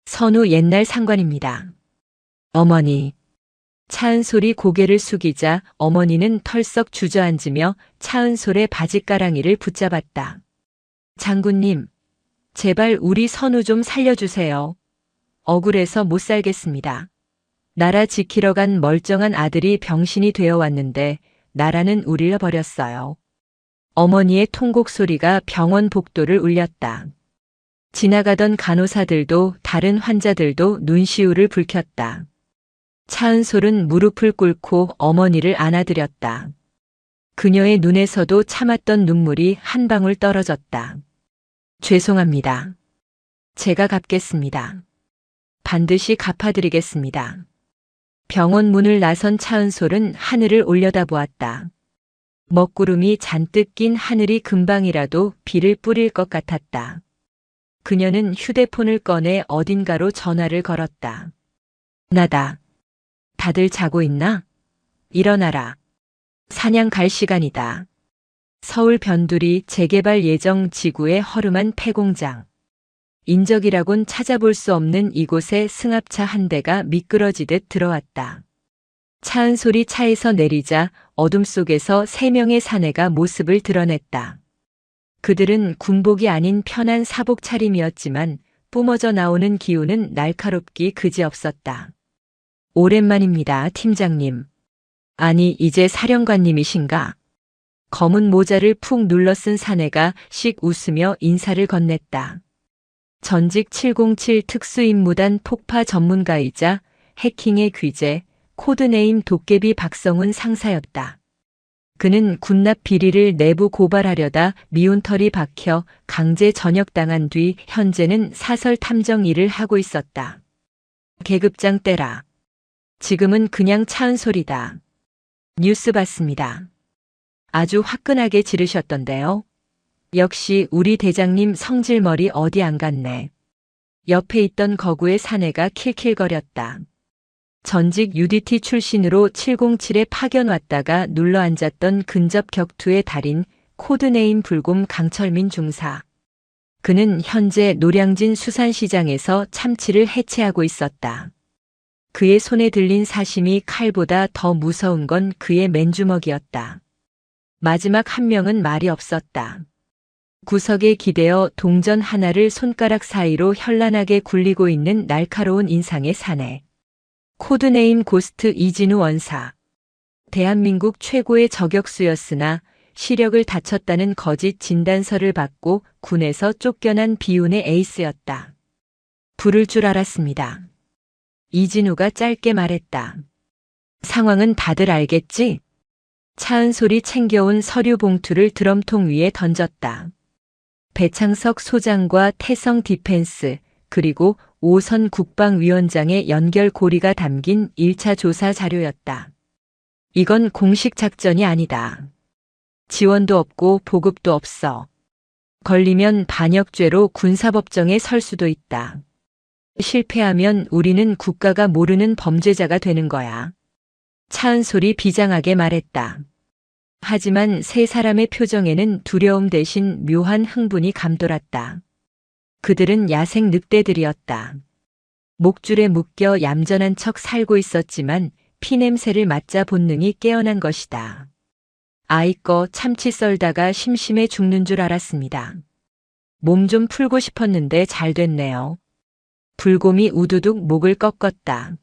선우 옛날 상관입니다. 어머니. 차은솔이 고개를 숙이자 어머니는 털썩 주저앉으며 차은솔의 바지가랑이를 붙잡았다. 장군님, 제발 우리 선우 좀 살려주세요. 억울해서 못 살겠습니다. 나라 지키러 간 멀쩡한 아들이 병신이 되어 왔는데 나라는 울려버렸어요. 어머니의 통곡 소리가 병원 복도를 울렸다. 지나가던 간호사들도 다른 환자들도 눈시울을 붉혔다. 차은솔은 무릎을 꿇고 어머니를 안아들였다. 그녀의 눈에서도 참았던 눈물이 한 방울 떨어졌다. 죄송합니다. 제가 갚겠습니다. 반드시 갚아드리겠습니다. 병원 문을 나선 차은솔은 하늘을 올려다보았다. 먹구름이 잔뜩 낀 하늘이 금방이라도 비를 뿌릴 것 같았다. 그녀는 휴대폰을 꺼내 어딘가로 전화를 걸었다. 나다. 다들 자고 있나? 일어나라. 사냥 갈 시간이다. 서울 변두리 재개발 예정 지구의 허름한 폐공장. 인적이라곤 찾아볼 수 없는 이곳에 승합차 한 대가 미끄러지듯 들어왔다. 차은솔이 차에서 내리자 어둠 속에서 3명의 사내가 모습을 드러냈다. 그들은 군복이 아닌 편한 사복 차림이었지만 뿜어져 나오는 기운은 날카롭기 그지없었다. 오랜만입니다, 팀장님. 아니, 이제 사령관님이신가? 검은 모자를 푹 눌러 쓴 사내가 씩 웃으며 인사를 건넸다. 전직 707 특수임무단 폭파 전문가이자 해킹의 귀재, 코드네임 도깨비 박성훈 상사였다. 그는 군납 비리를 내부 고발하려다 미운 털이 박혀 강제 전역당한 뒤 현재는 사설 탐정 일을 하고 있었다. 계급장 떼라. 지금은 그냥 차은솔이다. 뉴스 봤습니다. 아주 화끈하게 지르셨던데요. 역시 우리 대장님 성질머리 어디 안 갔네. 옆에 있던 거구의 사내가 킬킬거렸다. 전직 UDT 출신으로 707에 파견 왔다가 눌러앉았던 근접 격투의 달인 코드네임 불곰 강철민 중사. 그는 현재 노량진 수산시장에서 참치를 해체하고 있었다. 그의 손에 들린 사심이 칼보다 더 무서운 건 그의 맨주먹이었다. 마지막 한 명은 말이 없었다. 구석에 기대어 동전 하나를 손가락 사이로 현란하게 굴리고 있는 날카로운 인상의 사내. 코드네임 고스트 이진우 원사. 대한민국 최고의 저격수였으나 시력을 다쳤다는 거짓 진단서를 받고 군에서 쫓겨난 비운의 에이스였다. 부를 줄 알았습니다. 이진우가 짧게 말했다. 상황은 다들 알겠지? 차은솔이 챙겨온 서류 봉투를 드럼통 위에 던졌다. 배창석 소장과 태성 디펜스 그리고 오선 국방위원장의 연결 고리가 담긴 1차 조사 자료였다. 이건 공식 작전이 아니다. 지원도 없고 보급도 없어. 걸리면 반역죄로 군사법정에 설 수도 있다. 실패하면 우리는 국가가 모르는 범죄자가 되는 거야. 차은솔이 비장하게 말했다. 하지만 세 사람의 표정에는 두려움 대신 묘한 흥분이 감돌았다. 그들은 야생 늑대들이었다. 목줄에 묶여 얌전한 척 살고 있었지만 피냄새를 맡자 본능이 깨어난 것이다. 아이 거 참치 썰다가 심심해 죽는 줄 알았습니다. 몸 좀 풀고 싶었는데 잘 됐네요. 불곰이 우두둑 목을 꺾었다.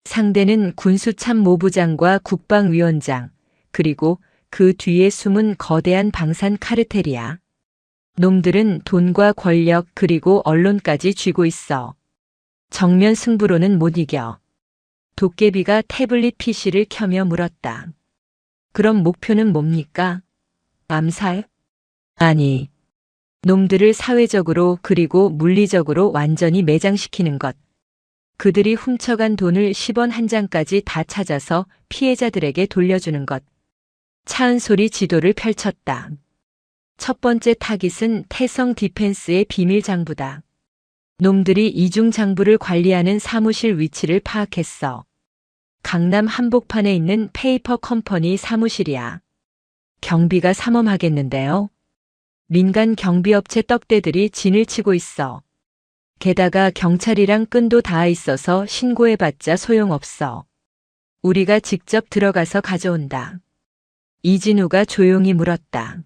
상대는 군수참모부장과 국방위원장, 그리고 그 뒤에 숨은 거대한 방산 카르텔이야. 놈들은 돈과 권력 그리고 언론까지 쥐고 있어. 정면 승부로는 못 이겨. 도깨비가 태블릿 PC를 켜며 물었다. 그럼 목표는 뭡니까? 암살? 아니. 놈들을 사회적으로 그리고 물리적으로 완전히 매장시키는 것. 그들이 훔쳐간 돈을 10원 한 장까지 다 찾아서 피해자들에게 돌려주는 것. 차은솔이 지도를 펼쳤다. 첫 번째 타깃은 태성 디펜스의 비밀 장부다. 놈들이 이중 장부를 관리하는 사무실 위치를 파악했어. 강남 한복판에 있는 페이퍼 컴퍼니 사무실이야. 경비가 삼엄하겠는데요. 민간 경비업체 떡대들이 진을 치고 있어. 게다가 경찰이랑 끈도 닿아 있어서 신고해봤자 소용없어. 우리가 직접 들어가서 가져온다. 이진우가 조용히 물었다.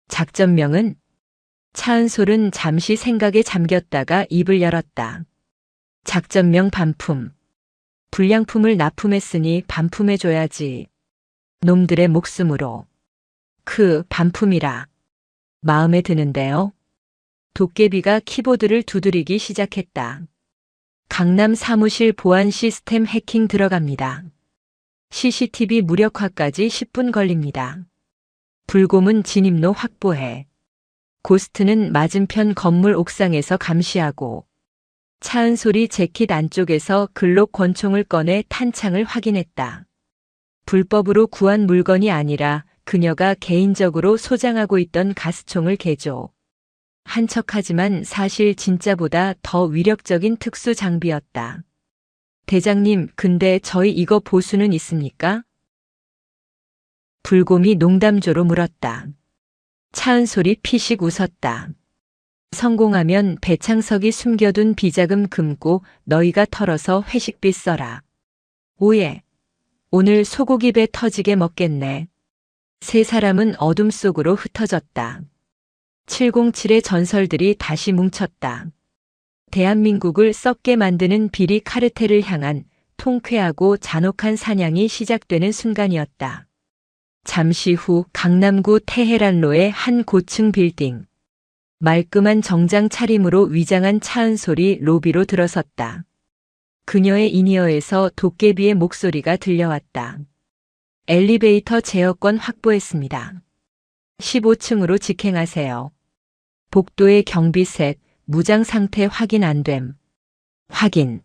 작전명은? 차은솔은 잠시 생각에 잠겼다가 입을 열었다. 작전명 반품. 불량품을 납품했으니 반품해줘야지. 놈들의 목숨으로. 반품이라. 마음에 드는데요. 도깨비가 키보드를 두드리기 시작했다. 강남 사무실 보안 시스템 해킹 들어갑니다. CCTV 무력화까지 10분 걸립니다. 불곰은 진입로 확보해. 고스트는 맞은편 건물 옥상에서 감시하고. 차은솔이 재킷 안쪽에서 글록 권총을 꺼내 탄창을 확인했다. 불법으로 구한 물건이 아니라 그녀가 개인적으로 소장하고 있던 가스총을 개조. 한척하지만 사실 진짜보다 더 위력적인 특수 장비였다. 대장님, 근데 저희 이거 보수는 있습니까? 불곰이 농담조로 물었다. 차은솔이 피식 웃었다. 성공하면 배창석이 숨겨둔 비자금 금고 너희가 털어서 회식비 써라. 오예. 오늘 소고기 배 터지게 먹겠네. 세 사람은 어둠 속으로 흩어졌다. 707의 전설들이 다시 뭉쳤다. 대한민국을 썩게 만드는 비리 카르텔을 향한 통쾌하고 잔혹한 사냥이 시작되는 순간이었다. 잠시 후 강남구 테헤란로의 한 고층 빌딩. 말끔한 정장 차림으로 위장한 차은솔이 로비로 들어섰다. 그녀의 인이어에서 도깨비의 목소리가 들려왔다. 엘리베이터 제어권 확보했습니다. 15층으로 직행하세요. 복도의 경비 셋, 무장 상태 확인 안 됨. 확인.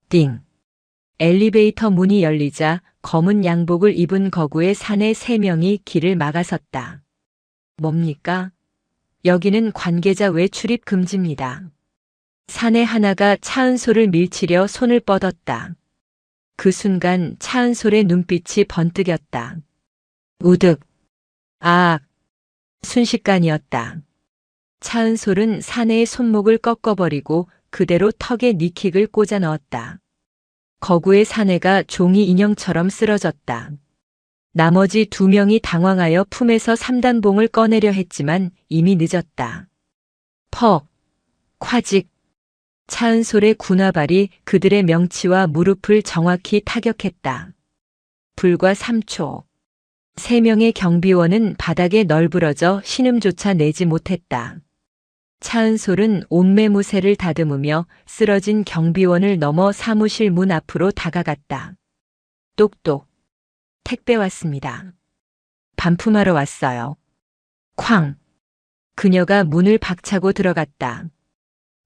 띵. 엘리베이터 문이 열리자 검은 양복을 입은 거구의 사내 3명이 길을 막아섰다. 뭡니까? 여기는 관계자 외출입 금지입니다. 사내 하나가 차은솔을 밀치려 손을 뻗었다. 그 순간 차은솔의 눈빛이 번뜩였다. 우득. 아악. 순식간이었다. 차은솔은 사내의 손목을 꺾어버리고 그대로 턱에 니킥을 꽂아 넣었다. 거구의 사내가 종이 인형처럼 쓰러졌다. 나머지 2명이 당황하여 품에서 3단봉을 꺼내려 했지만 이미 늦었다. 퍽. 콰직. 차은솔의 군화발이 그들의 명치와 무릎을 정확히 타격했다. 불과 3초. 3명의 경비원은 바닥에 널브러져 신음조차 내지 못했다. 차은솔은 옷매무새를 다듬으며 쓰러진 경비원을 넘어 사무실 문 앞으로 다가갔다. 똑똑. 택배 왔습니다. 반품하러 왔어요. 쾅. 그녀가 문을 박차고 들어갔다.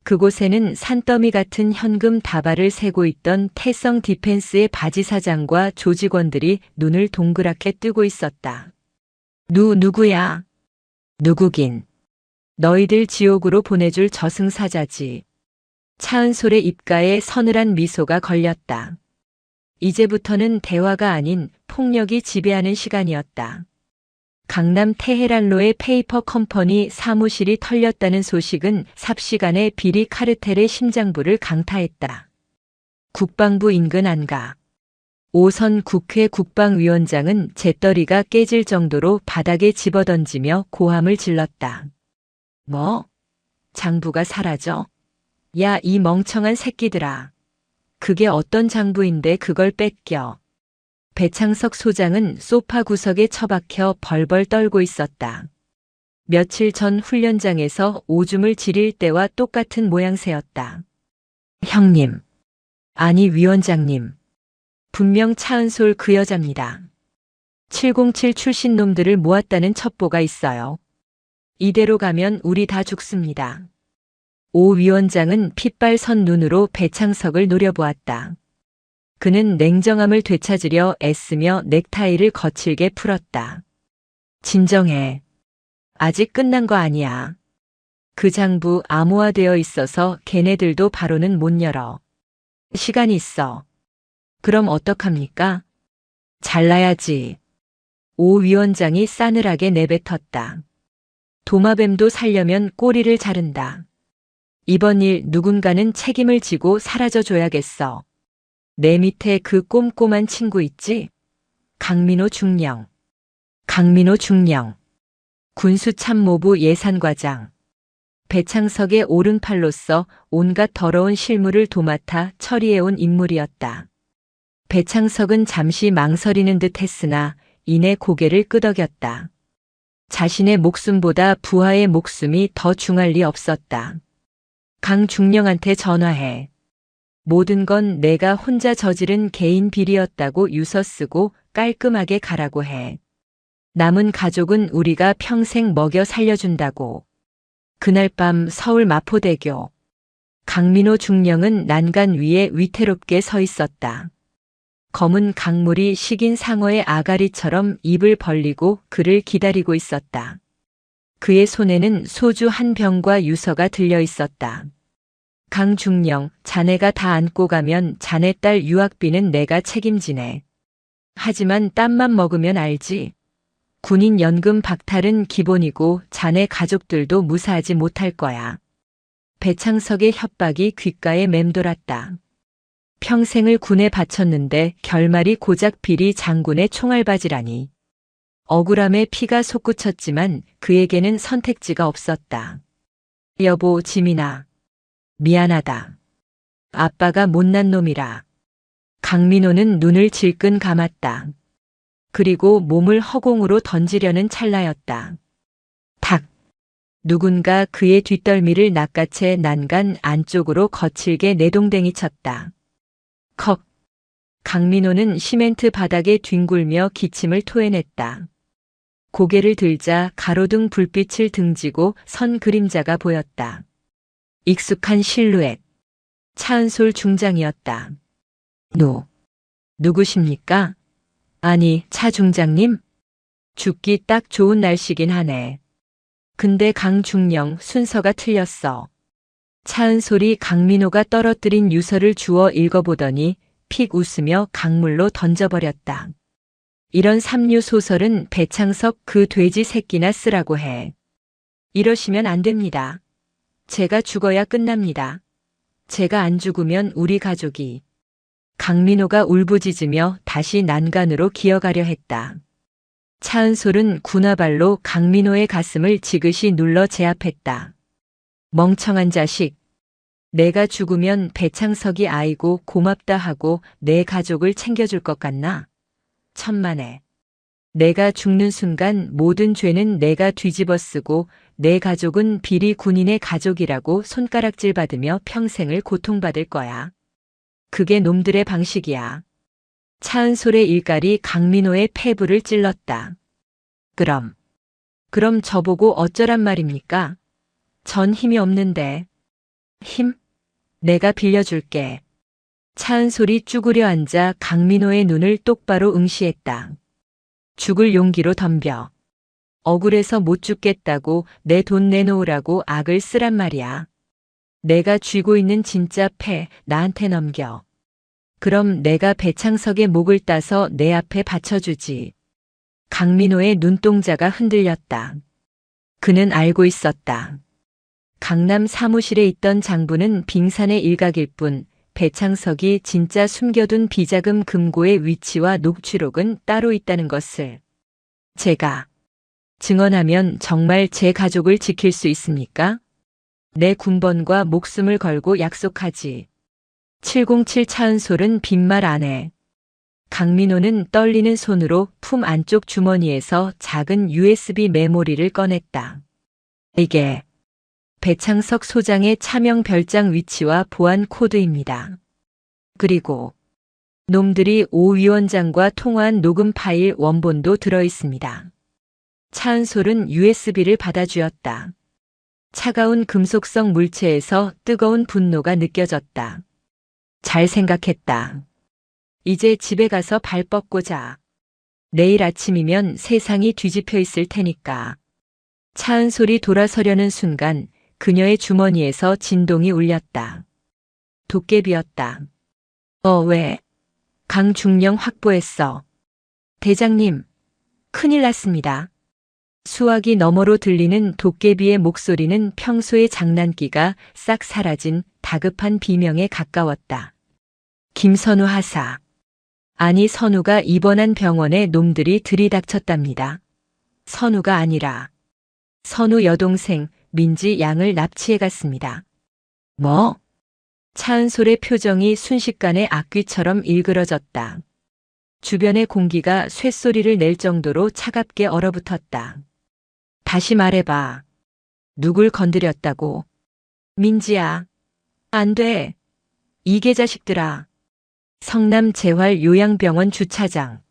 그곳에는 산더미 같은 현금 다발을 세고 있던 태성 디펜스의 바지 사장과 조직원들이 눈을 동그랗게 뜨고 있었다. 누구야? 누구긴. 너희들 지옥으로 보내줄 저승사자지. 차은솔의 입가에 서늘한 미소가 걸렸다. 이제부터는 대화가 아닌 폭력이 지배하는 시간이었다. 강남 테헤란로의 페이퍼 컴퍼니 사무실이 털렸다는 소식은 삽시간에 비리 카르텔의 심장부를 강타했다. 국방부 인근 안가. 5선 국회 국방위원장은 재떨이가 깨질 정도로 바닥에 집어던지며 고함을 질렀다. 뭐? 장부가 사라져? 야, 이 멍청한 새끼들아. 그게 어떤 장부인데 그걸 뺏겨. 배창석 소장은 소파 구석에 처박혀 벌벌 떨고 있었다. 며칠 전 훈련장에서 오줌을 지릴 때와 똑같은 모양새였다. 형님. 아니 위원장님. 분명 차은솔 그 여자입니다. 707 출신 놈들을 모았다는 첩보가 있어요. 이대로 가면 우리 다 죽습니다. 오 위원장은 핏발선 눈으로 배창석을 노려보았다. 그는 냉정함을 되찾으려 애쓰며 넥타이를 거칠게 풀었다. 진정해. 아직 끝난 거 아니야. 그 장부 암호화되어 있어서 걔네들도 바로는 못 열어. 시간이 있어. 그럼 어떡합니까? 잘라야지. 오 위원장이 싸늘하게 내뱉었다. 도마뱀도 살려면 꼬리를 자른다. 이번 일 누군가는 책임을 지고 사라져줘야겠어. 내 밑에 그 꼼꼼한 친구 있지? 강민호 중령. 강민호 중령. 군수참모부 예산과장. 배창석의 오른팔로서 온갖 더러운 실무를 도맡아 처리해온 인물이었다. 배창석은 잠시 망설이는 듯 했으나 이내 고개를 끄덕였다. 자신의 목숨보다 부하의 목숨이 더 중할 리 없었다. 강중령한테 전화해. 모든 건 내가 혼자 저지른 개인 비리였다고 유서 쓰고 깔끔하게 가라고 해. 남은 가족은 우리가 평생 먹여 살려준다고. 그날 밤 서울 마포대교. 강민호 중령은 난간 위에 위태롭게 서 있었다. 검은 강물이 식인 상어의 아가리처럼 입을 벌리고 그를 기다리고 있었다. 그의 손에는 소주 한 병과 유서가 들려 있었다. 강중령, 자네가 다 안고 가면 자네 딸 유학비는 내가 책임지네. 하지만 땀만 먹으면 알지. 군인 연금 박탈은 기본이고 자네 가족들도 무사하지 못할 거야. 배창석의 협박이 귓가에 맴돌았다. 평생을 군에 바쳤는데 결말이 고작 비리 장군의 총알바지라니. 억울함에 피가 솟구쳤지만 그에게는 선택지가 없었다. 여보 지민아. 미안하다. 아빠가 못난 놈이라. 강민호는 눈을 질끈 감았다. 그리고 몸을 허공으로 던지려는 찰나였다. 탁! 누군가 그의 뒷덜미를 낚아채 난간 안쪽으로 거칠게 내동댕이 쳤다. 컥! 강민호는 시멘트 바닥에 뒹굴며 기침을 토해냈다. 고개를 들자 가로등 불빛을 등지고 선 그림자가 보였다. 익숙한 실루엣. 차은솔 중장이었다. 누구십니까? 아니, 차 중장님? 죽기 딱 좋은 날씨긴 하네. 근데 강중령 순서가 틀렸어. 차은솔이 강민호가 떨어뜨린 유서를 주워 읽어보더니 픽 웃으며 강물로 던져버렸다. 이런 삼류 소설은 배창석 그 돼지 새끼나 쓰라고 해. 이러시면 안 됩니다. 제가 죽어야 끝납니다. 제가 안 죽으면 우리 가족이. 강민호가 울부짖으며 다시 난간으로 기어가려 했다. 차은솔은 군화발로 강민호의 가슴을 지그시 눌러 제압했다. 멍청한 자식. 내가 죽으면 배창석이 아이고 고맙다 하고 내 가족을 챙겨줄 것 같나? 천만에. 내가 죽는 순간 모든 죄는 내가 뒤집어 쓰고 내 가족은 비리 군인의 가족이라고 손가락질 받으며 평생을 고통받을 거야. 그게 놈들의 방식이야. 차은솔의 일갈이 강민호의 폐부를 찔렀다. 그럼 저보고 어쩌란 말입니까? 전 힘이 없는데. 힘? 내가 빌려줄게. 차은솔이 쭈그려 앉아 강민호의 눈을 똑바로 응시했다. 죽을 용기로 덤벼. 억울해서 못 죽겠다고 내 돈 내놓으라고 악을 쓰란 말이야. 내가 쥐고 있는 진짜 패 나한테 넘겨. 그럼 내가 배창석의 목을 따서 내 앞에 받쳐주지. 강민호의 눈동자가 흔들렸다. 그는 알고 있었다. 강남 사무실에 있던 장부는 빙산의 일각일 뿐 배창석이 진짜 숨겨둔 비자금 금고의 위치와 녹취록은 따로 있다는 것을. 제가 증언하면 정말 제 가족을 지킬 수 있습니까? 내 군번과 목숨을 걸고 약속하지. 707 차은솔은 빈말 안 해. 강민호는 떨리는 손으로 품 안쪽 주머니에서 작은 USB 메모리를 꺼냈다. 이게 배창석 소장의 차명 별장 위치와 보안 코드입니다. 그리고 놈들이 오 위원장과 통화한 녹음 파일 원본도 들어있습니다. 차은솔은 USB를 받아주었다. 차가운 금속성 물체에서 뜨거운 분노가 느껴졌다. 잘 생각했다. 이제 집에 가서 발 뻗고 자. 내일 아침이면 세상이 뒤집혀 있을 테니까. 차은솔이 돌아서려는 순간 그녀의 주머니에서 진동이 울렸다. 도깨비였다. 왜? 강중령 확보했어. 대장님, 큰일 났습니다. 수화기 너머로 들리는 도깨비의 목소리는 평소의 장난기가 싹 사라진 다급한 비명에 가까웠다. 김선우 하사. 아니 선우가 입원한 병원에 놈들이 들이닥쳤답니다. 선우가 아니라 선우 여동생 민지 양을 납치해 갔습니다. 뭐? 차은솔의 표정이 순식간에 악귀처럼 일그러졌다. 주변의 공기가 쇳소리를 낼 정도로 차갑게 얼어붙었다. 다시 말해봐. 누굴 건드렸다고? 민지야. 안 돼. 이게 자식들아. 성남 재활요양병원 주차장.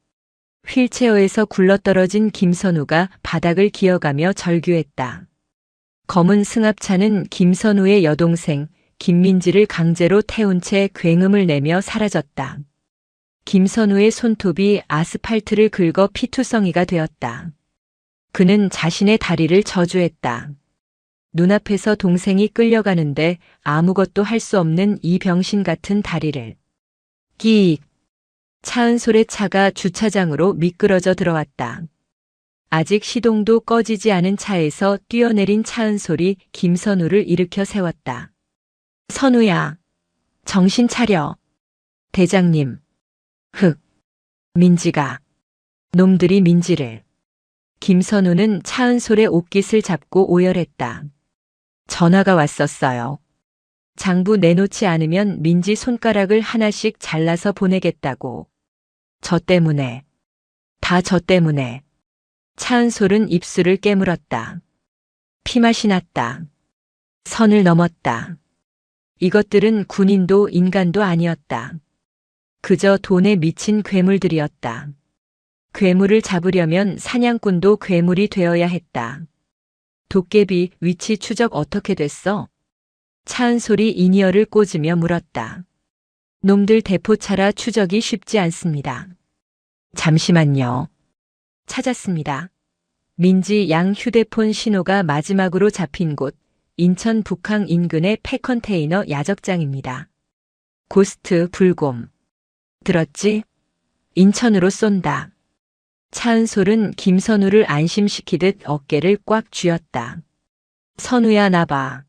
휠체어에서 굴러떨어진 김선우가 바닥을 기어가며 절규했다. 검은 승합차는 김선우의 여동생 김민지를 강제로 태운 채 굉음을 내며 사라졌다. 김선우의 손톱이 아스팔트를 긁어 피투성이가 되었다. 그는 자신의 다리를 저주했다. 눈앞에서 동생이 끌려가는데 아무것도 할 수 없는 이 병신 같은 다리를. 끼익. 차은솔의 차가 주차장으로 미끄러져 들어왔다. 아직 시동도 꺼지지 않은 차에서 뛰어내린 차은솔이 김선우를 일으켜 세웠다. 선우야, 정신 차려. 대장님. 흑. 민지가. 놈들이 민지를. 김선우는 차은솔의 옷깃을 잡고 오열했다. 전화가 왔었어요. 장부 내놓지 않으면 민지 손가락을 하나씩 잘라서 보내겠다고. 저 때문에. 다 저 때문에. 차은솔은 입술을 깨물었다. 피맛이 났다. 선을 넘었다. 이것들은 군인도 인간도 아니었다. 그저 돈에 미친 괴물들이었다. 괴물을 잡으려면 사냥꾼도 괴물이 되어야 했다. 도깨비 위치 추적 어떻게 됐어? 차은솔이 이니어를 꽂으며 물었다. 놈들 대포차라 추적이 쉽지 않습니다. 잠시만요. 찾았습니다. 민지 양 휴대폰 신호가 마지막으로 잡힌 곳 인천 북항 인근의 폐컨테이너 야적장입니다. 고스트 불곰. 들었지? 인천으로 쏜다. 차은솔은 김선우를 안심시키듯 어깨를 꽉 쥐었다. 선우야 나봐.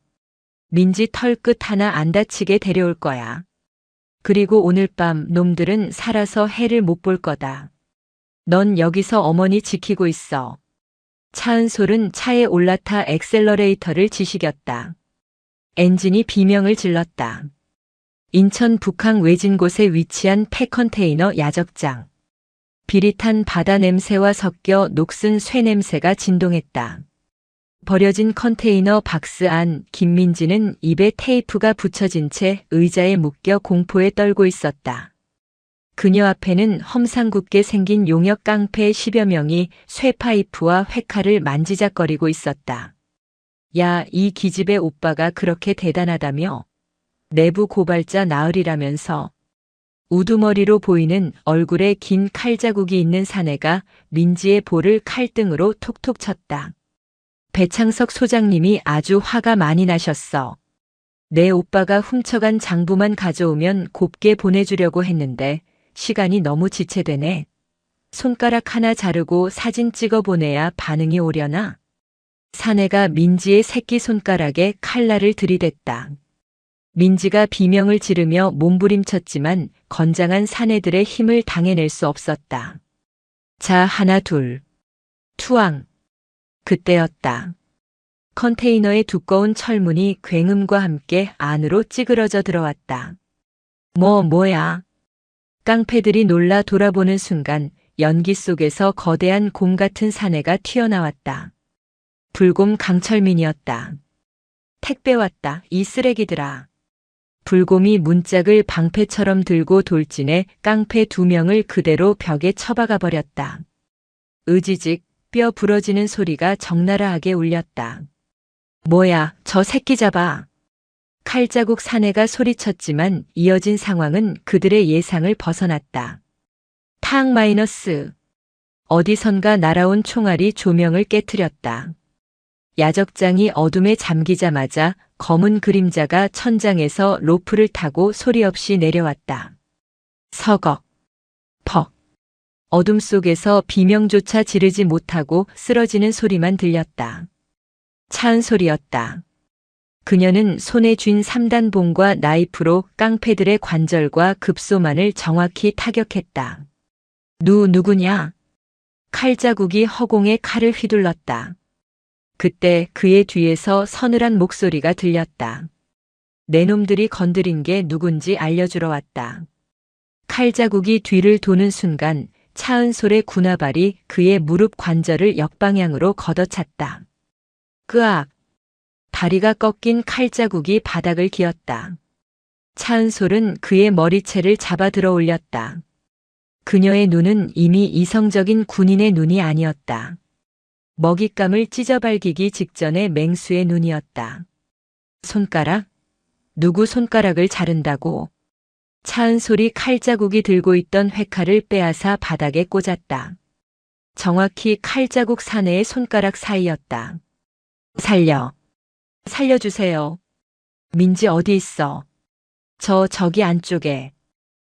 민지 털끝 하나 안 다치게 데려올 거야. 그리고 오늘 밤 놈들은 살아서 해를 못 볼 거다. 넌 여기서 어머니 지키고 있어. 차은솔은 차에 올라타 엑셀러레이터를 지시겼다. 엔진이 비명을 질렀다. 인천 북항 외진 곳에 위치한 폐컨테이너 야적장. 비릿한 바다 냄새와 섞여 녹슨 쇠 냄새가 진동했다. 버려진 컨테이너 박스 안 김민지는 입에 테이프가 붙여진 채 의자에 묶여 공포에 떨고 있었다. 그녀 앞에는 험상궂게 생긴 용역 깡패 10여 명이 쇠파이프와 회칼을 만지작거리고 있었다. 야, 이 기집애 오빠가 그렇게 대단하다며? 내부 고발자 나으리라면서. 우두머리로 보이는 얼굴에 긴 칼자국이 있는 사내가 민지의 볼을 칼등으로 톡톡 쳤다. 배창석 소장님이 아주 화가 많이 나셨어. 내 오빠가 훔쳐간 장부만 가져오면 곱게 보내주려고 했는데 시간이 너무 지체되네. 손가락 하나 자르고 사진 찍어 보내야 반응이 오려나? 사내가 민지의 새끼손가락에 칼날을 들이댔다. 민지가 비명을 지르며 몸부림쳤지만 건장한 사내들의 힘을 당해낼 수 없었다. 자, 하나 둘. 투항. 그때였다. 컨테이너의 두꺼운 철문이 굉음과 함께 안으로 찌그러져 들어왔다. 뭐야? 깡패들이 놀라 돌아보는 순간 연기 속에서 거대한 곰 같은 사내가 튀어나왔다. 불곰 강철민이었다. 택배 왔다, 이 쓰레기들아. 불곰이 문짝을 방패처럼 들고 돌진해 깡패 2명을 그대로 벽에 처박아 버렸다. 으지직 뼈 부러지는 소리가 적나라하게 울렸다. 뭐야, 저 새끼 잡아. 칼자국 사내가 소리쳤지만 이어진 상황은 그들의 예상을 벗어났다. 탕 마이너스. 어디선가 날아온 총알이 조명을 깨트렸다. 야적장이 어둠에 잠기자마자 검은 그림자가 천장에서 로프를 타고 소리 없이 내려왔다. 서걱. 퍽. 어둠 속에서 비명조차 지르지 못하고 쓰러지는 소리만 들렸다. 차은 소리였다. 그녀는 손에 쥔 3단봉과 나이프로 깡패들의 관절과 급소만을 정확히 타격했다. 누구냐? 칼자국이 허공에 칼을 휘둘렀다. 그때 그의 뒤에서 서늘한 목소리가 들렸다. 내 놈들이 건드린 게 누군지 알려주러 왔다. 칼자국이 뒤를 도는 순간 차은솔의 군화발이 그의 무릎 관절을 역방향으로 걷어찼다. 끄악! 다리가 꺾인 칼자국이 바닥을 기었다. 차은솔은 그의 머리채를 잡아 들어 올렸다. 그녀의 눈은 이미 이성적인 군인의 눈이 아니었다. 먹잇감을 찢어발기기 직전의 맹수의 눈이었다. 손가락? 누구 손가락을 자른다고? 차은솔이 칼자국이 들고 있던 회칼을 빼앗아 바닥에 꽂았다. 정확히 칼자국 사내의 손가락 사이였다. 살려주세요. 민지 어디 있어? 저기 안쪽에.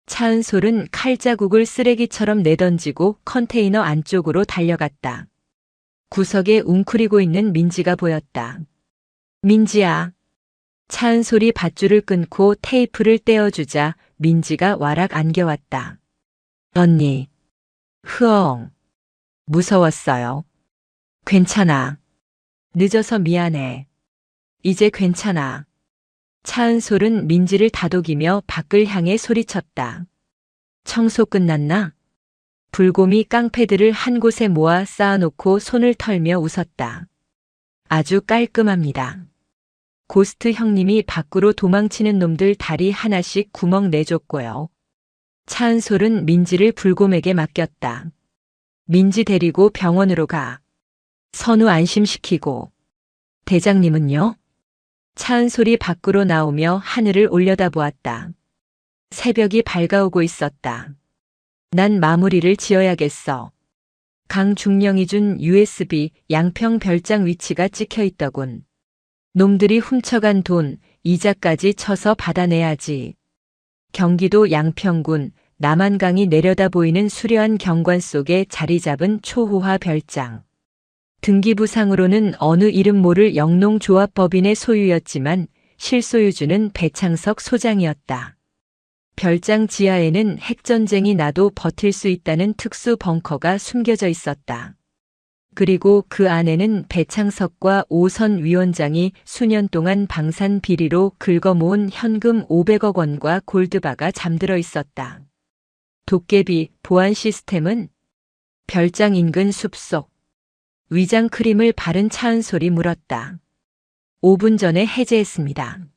차은솔은 칼자국을 쓰레기처럼 내던지고 컨테이너 안쪽으로 달려갔다. 구석에 웅크리고 있는 민지가 보였다. 민지야. 차은솔이 밧줄을 끊고 테이프를 떼어주자 민지가 와락 안겨왔다. 언니. 흐엉. 무서웠어요. 괜찮아. 늦어서 미안해. 이제 괜찮아. 차은솔은 민지를 다독이며 밖을 향해 소리쳤다. 청소 끝났나? 불곰이 깡패들을 한 곳에 모아 쌓아놓고 손을 털며 웃었다. 아주 깔끔합니다. 고스트 형님이 밖으로 도망치는 놈들 다리 하나씩 구멍 내줬고요. 차은솔은 민지를 불곰에게 맡겼다. 민지 데리고 병원으로 가. 선우 안심시키고. 대장님은요? 차은솔이 밖으로 나오며 하늘을 올려다보았다. 새벽이 밝아오고 있었다. 난 마무리를 지어야겠어. 강중령이 준 USB 양평 별장 위치가 찍혀 있더군. 놈들이 훔쳐간 돈, 이자까지 쳐서 받아내야지. 경기도 양평군 남한강이 내려다 보이는 수려한 경관 속에 자리 잡은 초호화 별장. 등기부상으로는 어느 이름 모를 영농조합법인의 소유였지만 실소유주는 배창석 소장이었다. 별장 지하에는 핵전쟁이 나도 버틸 수 있다는 특수 벙커가 숨겨져 있었다. 그리고 그 안에는 배창석과 오선 위원장이 수년 동안 방산 비리로 긁어모은 현금 500억 원과 골드바가 잠들어 있었다. 도깨비 보안 시스템은? 별장 인근 숲속. 위장 크림을 바른 차은솔이 물었다. 5분 전에 해제했습니다.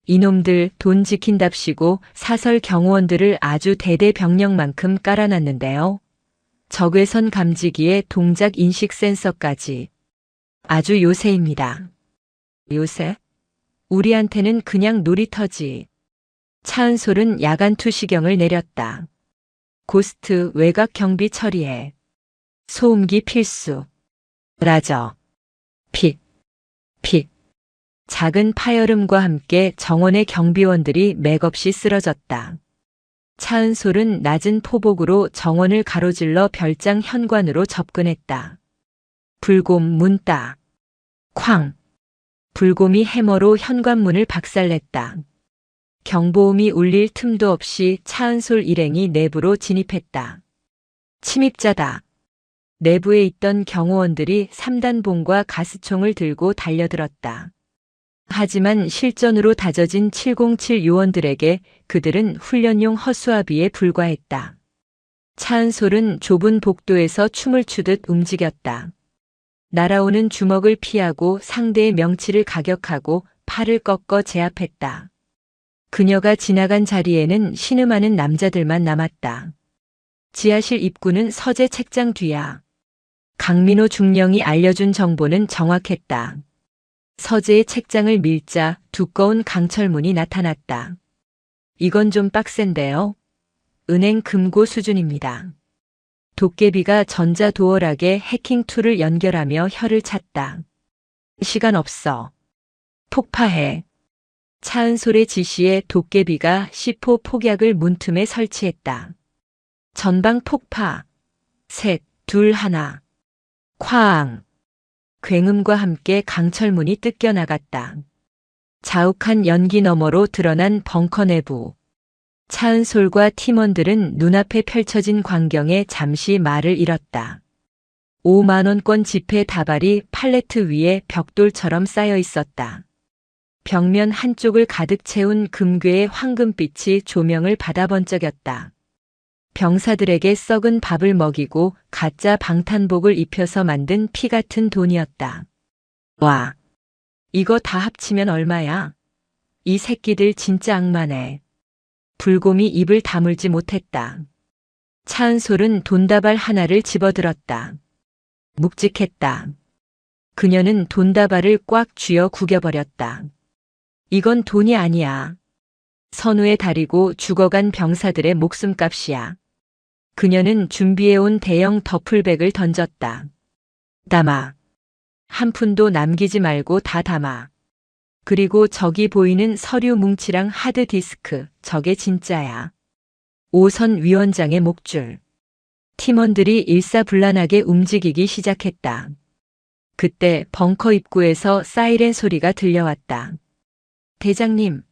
이놈들 돈 지킨답시고 사설 경호원들을 아주 대대병력만큼 깔아놨는데요. 적외선 감지기에 동작 인식 센서까지. 아주 요새입니다. 요새? 우리한테는 그냥 놀이터지. 차은솔은 야간 투시경을 내렸다. 고스트 외곽 경비 처리해. 소음기 필수. 라저. 픽. 작은 파열음과 함께 정원의 경비원들이 맥없이 쓰러졌다. 차은솔은 낮은 포복으로 정원을 가로질러 별장 현관으로 접근했다. 불곰 문 따. 쾅. 불곰이 해머로 현관문을 박살냈다. 경보음이 울릴 틈도 없이 차은솔 일행이 내부로 진입했다. 침입자다. 내부에 있던 경호원들이 3단봉과 가스총을 들고 달려들었다. 하지만 실전으로 다져진 707 요원들에게 그들은 훈련용 허수아비에 불과했다. 차은솔은 좁은 복도에서 춤을 추듯 움직였다. 날아오는 주먹을 피하고 상대의 명치를 가격하고 팔을 꺾어 제압했다. 그녀가 지나간 자리에는 신음하는 남자들만 남았다. 지하실 입구는 서재 책장 뒤야. 강민호 중령이 알려준 정보는 정확했다. 서재의 책장을 밀자 두꺼운 강철문이 나타났다. 이건 좀 빡센데요. 은행 금고 수준입니다. 도깨비가 전자도어락에 해킹 툴을 연결하며 혀를 찼다. 시간 없어. 폭파해. 차은솔의 지시에 도깨비가 C4 폭약을 문틈에 설치했다. 전방 폭파. 셋, 둘, 하나. 쾅. 굉음과 함께 강철문이 뜯겨나갔다. 자욱한 연기 너머로 드러난 벙커 내부. 차은솔과 팀원들은 눈앞에 펼쳐진 광경에 잠시 말을 잃었다. 5만원권 지폐 다발이 팔레트 위에 벽돌처럼 쌓여 있었다. 벽면 한쪽을 가득 채운 금괴의 황금빛이 조명을 받아 번쩍였다. 병사들에게 썩은 밥을 먹이고 가짜 방탄복을 입혀서 만든 피 같은 돈이었다. 와, 이거 다 합치면 얼마야? 이 새끼들 진짜 악마네. 불곰이 입을 다물지 못했다. 차은솔은 돈다발 하나를 집어들었다. 묵직했다. 그녀는 돈다발을 꽉 쥐어 구겨버렸다. 이건 돈이 아니야. 선우에 다리고 죽어간 병사들의 목숨값이야. 그녀는 준비해온 대형 더플백을 던졌다. 담아. 한 푼도 남기지 말고 다 담아. 그리고 저기 보이는 서류 뭉치랑 하드디스크, 저게 진짜야. 5선 위원장의 목줄. 팀원들이 일사불란하게 움직이기 시작했다. 그때 벙커 입구에서 사이렌 소리가 들려왔다. 대장님,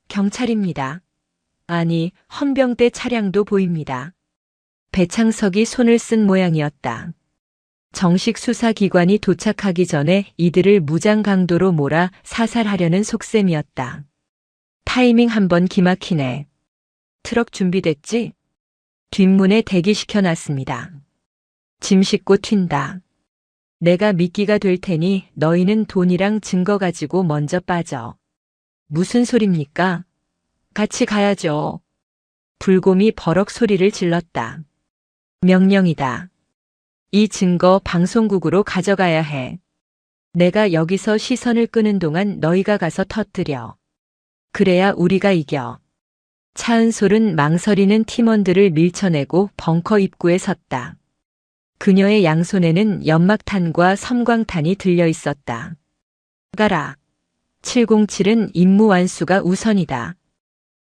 경찰입니다. 아니, 헌병대 차량도 보입니다. 배창석이 손을 쓴 모양이었다. 정식 수사기관이 도착하기 전에 이들을 무장 강도로 몰아 사살하려는 속셈이었다. 타이밍 한번 기막히네. 트럭 준비됐지? 뒷문에 대기시켜놨습니다. 짐 싣고 튄다. 내가 미끼가 될 테니 너희는 돈이랑 증거 가지고 먼저 빠져. 무슨 소립니까? 같이 가야죠. 불곰이 버럭 소리를 질렀다. 명령이다. 이 증거 방송국으로 가져가야 해. 내가 여기서 시선을 끄는 동안 너희가 가서 터뜨려. 그래야 우리가 이겨. 차은솔은 망설이는 팀원들을 밀쳐내고 벙커 입구에 섰다. 그녀의 양손에는 연막탄과 섬광탄이 들려 있었다. 가라. 707은 임무 완수가 우선이다.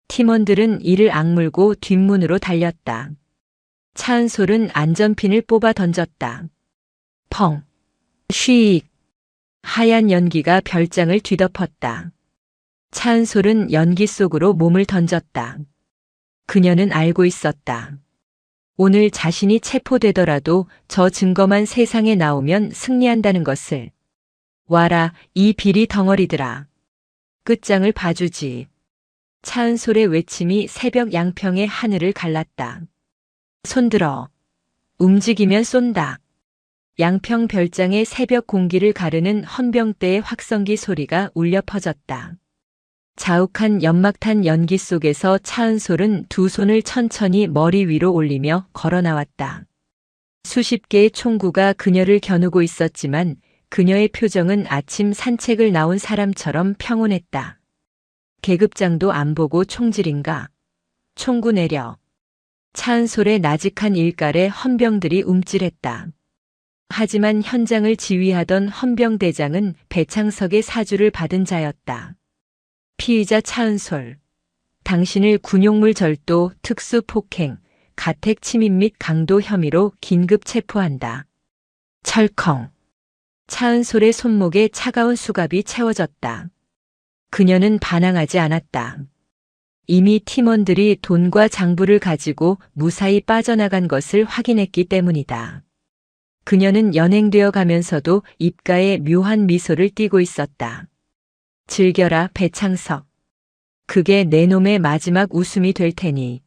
팀원들은 이를 악물고 뒷문으로 달렸다. 차은솔은 안전핀을 뽑아 던졌다. 펑. 쉬익. 하얀 연기가 별장을 뒤덮었다. 차은솔은 연기 속으로 몸을 던졌다. 그녀는 알고 있었다. 오늘 자신이 체포되더라도 저 증거만 세상에 나오면 승리한다는 것을. 와라, 이 비리 덩어리들아. 끝장을 봐주지. 차은솔의 외침이 새벽 양평의 하늘을 갈랐다. 손들어. 움직이면 쏜다. 양평 별장의 새벽 공기를 가르는 헌병대의 확성기 소리가 울려 퍼졌다. 자욱한 연막탄 연기 속에서 차은솔은 두 손을 천천히 머리 위로 올리며 걸어 나왔다. 수십 개의 총구가 그녀를 겨누고 있었지만 그녀의 표정은 아침 산책을 나온 사람처럼 평온했다. 계급장도 안 보고 총질인가? 총구 내려. 차은솔의 나직한 일갈에 헌병들이 움찔했다. 하지만 현장을 지휘하던 헌병대장은 배창석의 사주를 받은 자였다. 피의자 차은솔, 당신을 군용물 절도, 특수폭행, 가택 침입 및 강도 혐의로 긴급 체포한다. 철컹. 차은솔의 손목에 차가운 수갑이 채워졌다. 그녀는 반항하지 않았다. 이미 팀원들이 돈과 장부를 가지고 무사히 빠져나간 것을 확인했기 때문이다. 그녀는 연행되어 가면서도 입가에 묘한 미소를 띠고 있었다. 즐겨라, 배창석. 그게 내 놈의 마지막 웃음이 될 테니.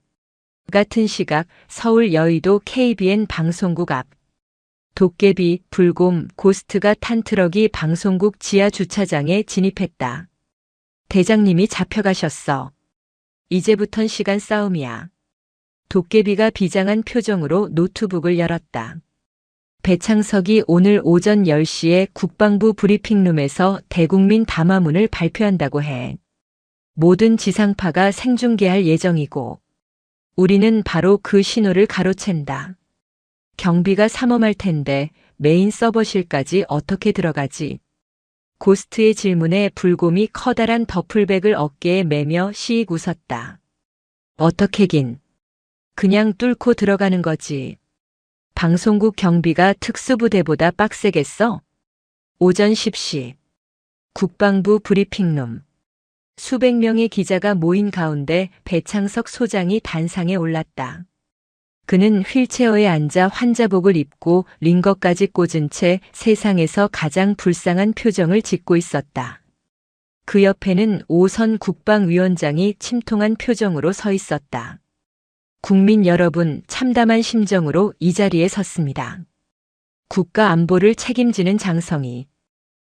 같은 시각 서울 여의도 KBN 방송국 앞. 도깨비, 불곰, 고스트가 탄 트럭이 방송국 지하 주차장에 진입했다. 대장님이 잡혀가셨어. 이제부턴 시간 싸움이야. 도깨비가 비장한 표정으로 노트북을 열었다. 배창석이 오늘 오전 10시에 국방부 브리핑룸에서 대국민 담화문을 발표한다고 해. 모든 지상파가 생중계할 예정이고 우리는 바로 그 신호를 가로챈다. 경비가 삼엄할 텐데 메인 서버실까지 어떻게 들어가지? 고스트의 질문에 불곰이 커다란 더플백을 어깨에 매며 씩 웃었다. 어떻게긴. 그냥 뚫고 들어가는 거지. 방송국 경비가 특수부대보다 빡세겠어? 오전 10시. 국방부 브리핑룸. 수백 명의 기자가 모인 가운데 배창석 소장이 단상에 올랐다. 그는 휠체어에 앉아 환자복을 입고 링거까지 꽂은 채 세상에서 가장 불쌍한 표정을 짓고 있었다. 그 옆에는 오선 국방위원장이 침통한 표정으로 서 있었다. 국민 여러분, 참담한 심정으로 이 자리에 섰습니다. 국가 안보를 책임지는 장성이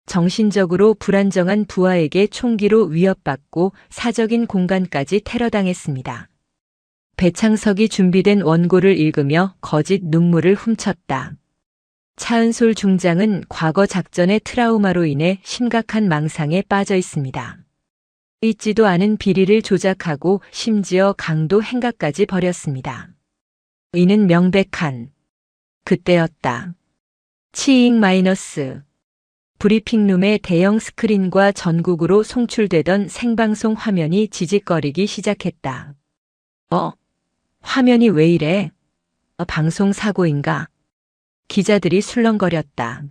정신적으로 불안정한 부하에게 총기로 위협받고 사적인 공간까지 테러당했습니다. 배창석이 준비된 원고를 읽으며 거짓 눈물을 훔쳤다. 차은솔 중장은 과거 작전의 트라우마로 인해 심각한 망상에 빠져 있습니다. 있지도 않은 비리를 조작하고 심지어 강도 행각까지 벌였습니다. 이는 명백한 그때였다. 치잉 마이너스. 브리핑룸의 대형 스크린과 전국으로 송출되던 생방송 화면이 지직거리기 시작했다. 화면이 왜 이래? 방송 사고인가? 기자들이 술렁거렸다.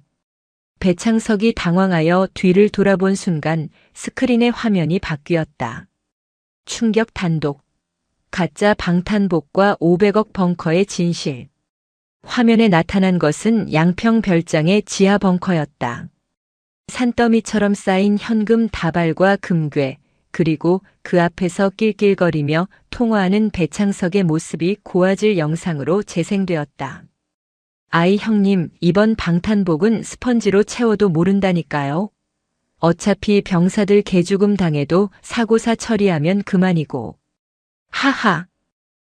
배창석이 당황하여 뒤를 돌아본 순간 스크린의 화면이 바뀌었다. 충격 단독. 가짜 방탄복과 500억 벙커의 진실. 화면에 나타난 것은 양평 별장의 지하 벙커였다. 산더미처럼 쌓인 현금 다발과 금괴, 그리고 그 앞에서 낄낄거리며 통화하는 배창석의 모습이 고화질 영상으로 재생되었다. 아이 형님, 이번 방탄복은 스펀지로 채워도 모른다니까요. 어차피 병사들 개죽음 당해도 사고사 처리하면 그만이고. 하하.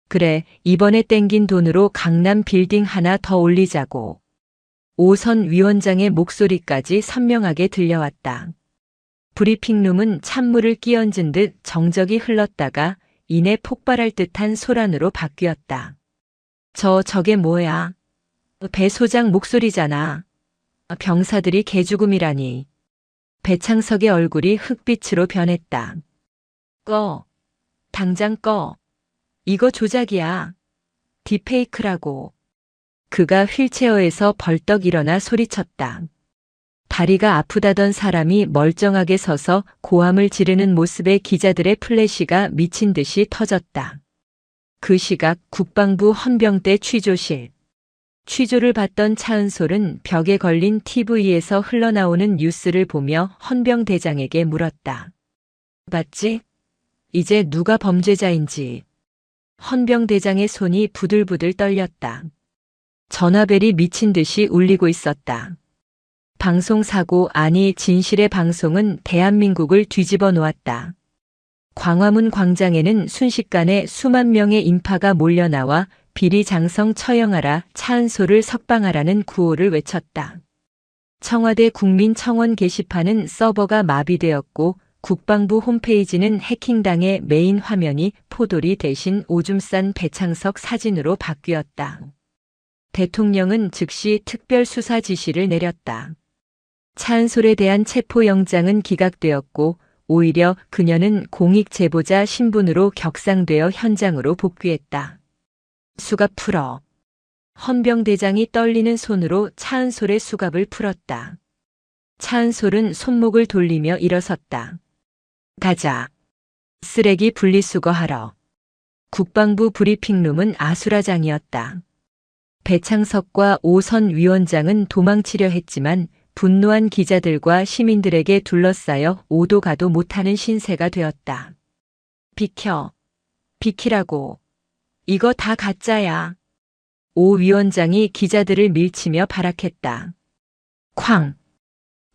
그래, 이번에 땡긴 돈으로 강남 빌딩 하나 더 올리자고. 오선 위원장의 목소리까지 선명하게 들려왔다. 브리핑룸은 찬물을 끼얹은 듯 정적이 흘렀다가 이내 폭발할 듯한 소란으로 바뀌었다. 저게 뭐야? 배 소장 목소리잖아. 병사들이 개죽음이라니. 배창석의 얼굴이 흑빛으로 변했다. 꺼. 당장 꺼. 이거 조작이야. 딥페이크라고. 그가 휠체어에서 벌떡 일어나 소리쳤다. 다리가 아프다던 사람이 멀쩡하게 서서 고함을 지르는 모습에 기자들의 플래시가 미친 듯이 터졌다. 그 시각 국방부 헌병대 취조실. 취조를 받던 차은솔은 벽에 걸린 TV에서 흘러나오는 뉴스를 보며 헌병대장에게 물었다. 봤지? 이제 누가 범죄자인지. 헌병대장의 손이 부들부들 떨렸다. 전화벨이 미친 듯이 울리고 있었다. 방송사고 아니 진실의 방송은 대한민국을 뒤집어 놓았다. 광화문 광장에는 순식간에 수만 명의 인파가 몰려나와 비리장성 처형하라, 차은솔을 석방하라는 구호를 외쳤다. 청와대 국민청원 게시판은 서버가 마비되었고 국방부 홈페이지는 해킹당해 메인 화면이 포돌이 대신 오줌 싼 배창석 사진으로 바뀌었다. 대통령은 즉시 특별수사 지시를 내렸다. 차은솔에 대한 체포영장은 기각되었고 오히려 그녀는 공익제보자 신분으로 격상되어 현장으로 복귀했다. 수갑 풀어. 헌병대장이 떨리는 손으로 차은솔의 수갑을 풀었다. 차은솔은 손목을 돌리며 일어섰다. 가자. 쓰레기 분리수거하러. 국방부 브리핑룸은 아수라장이었다. 배창석과 오선 위원장은 도망치려 했지만 분노한 기자들과 시민들에게 둘러싸여 오도 가도 못하는 신세가 되었다. 비켜. 비키라고. 이거 다 가짜야. 오 위원장이 기자들을 밀치며 발악했다. 쾅.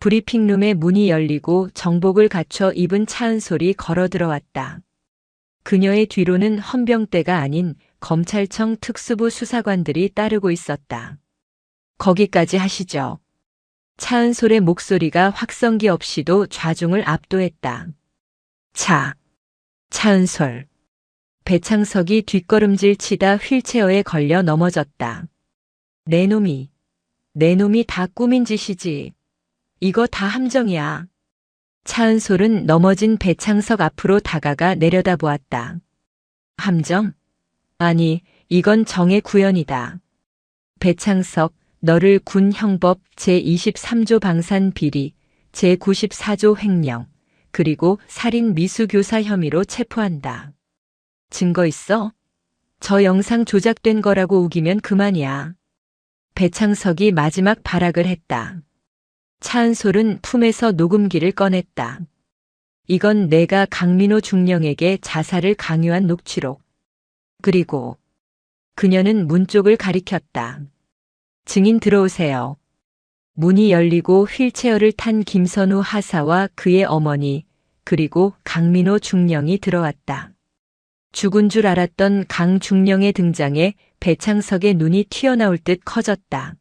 브리핑룸의 문이 열리고 정복을 갖춰 입은 차은솔이 걸어 들어왔다. 그녀의 뒤로는 헌병대가 아닌 검찰청 특수부 수사관들이 따르고 있었다. 거기까지 하시죠. 차은솔의 목소리가 확성기 없이도 좌중을 압도했다. 차은솔. 배창석이 뒷걸음질 치다 휠체어에 걸려 넘어졌다. 내 놈이 다 꾸민 짓이지. 이거 다 함정이야. 차은솔은 넘어진 배창석 앞으로 다가가 내려다보았다. 함정? 아니, 이건 정의 구현이다. 배창석, 너를 군형법 제23조 방산 비리, 제94조 횡령, 그리고 살인 미수교사 혐의로 체포한다. 증거 있어? 저 영상 조작된 거라고 우기면 그만이야. 배창석이 마지막 발악을 했다. 차은솔은 품에서 녹음기를 꺼냈다. 이건 내가 강민호 중령에게 자살을 강요한 녹취록. 그리고 그녀는 문 쪽을 가리켰다. 증인 들어오세요. 문이 열리고 휠체어를 탄 김선우 하사와 그의 어머니, 그리고 강민호 중령이 들어왔다. 죽은 줄 알았던 강 중령의 등장에 배창석의 눈이 튀어나올 듯 커졌다.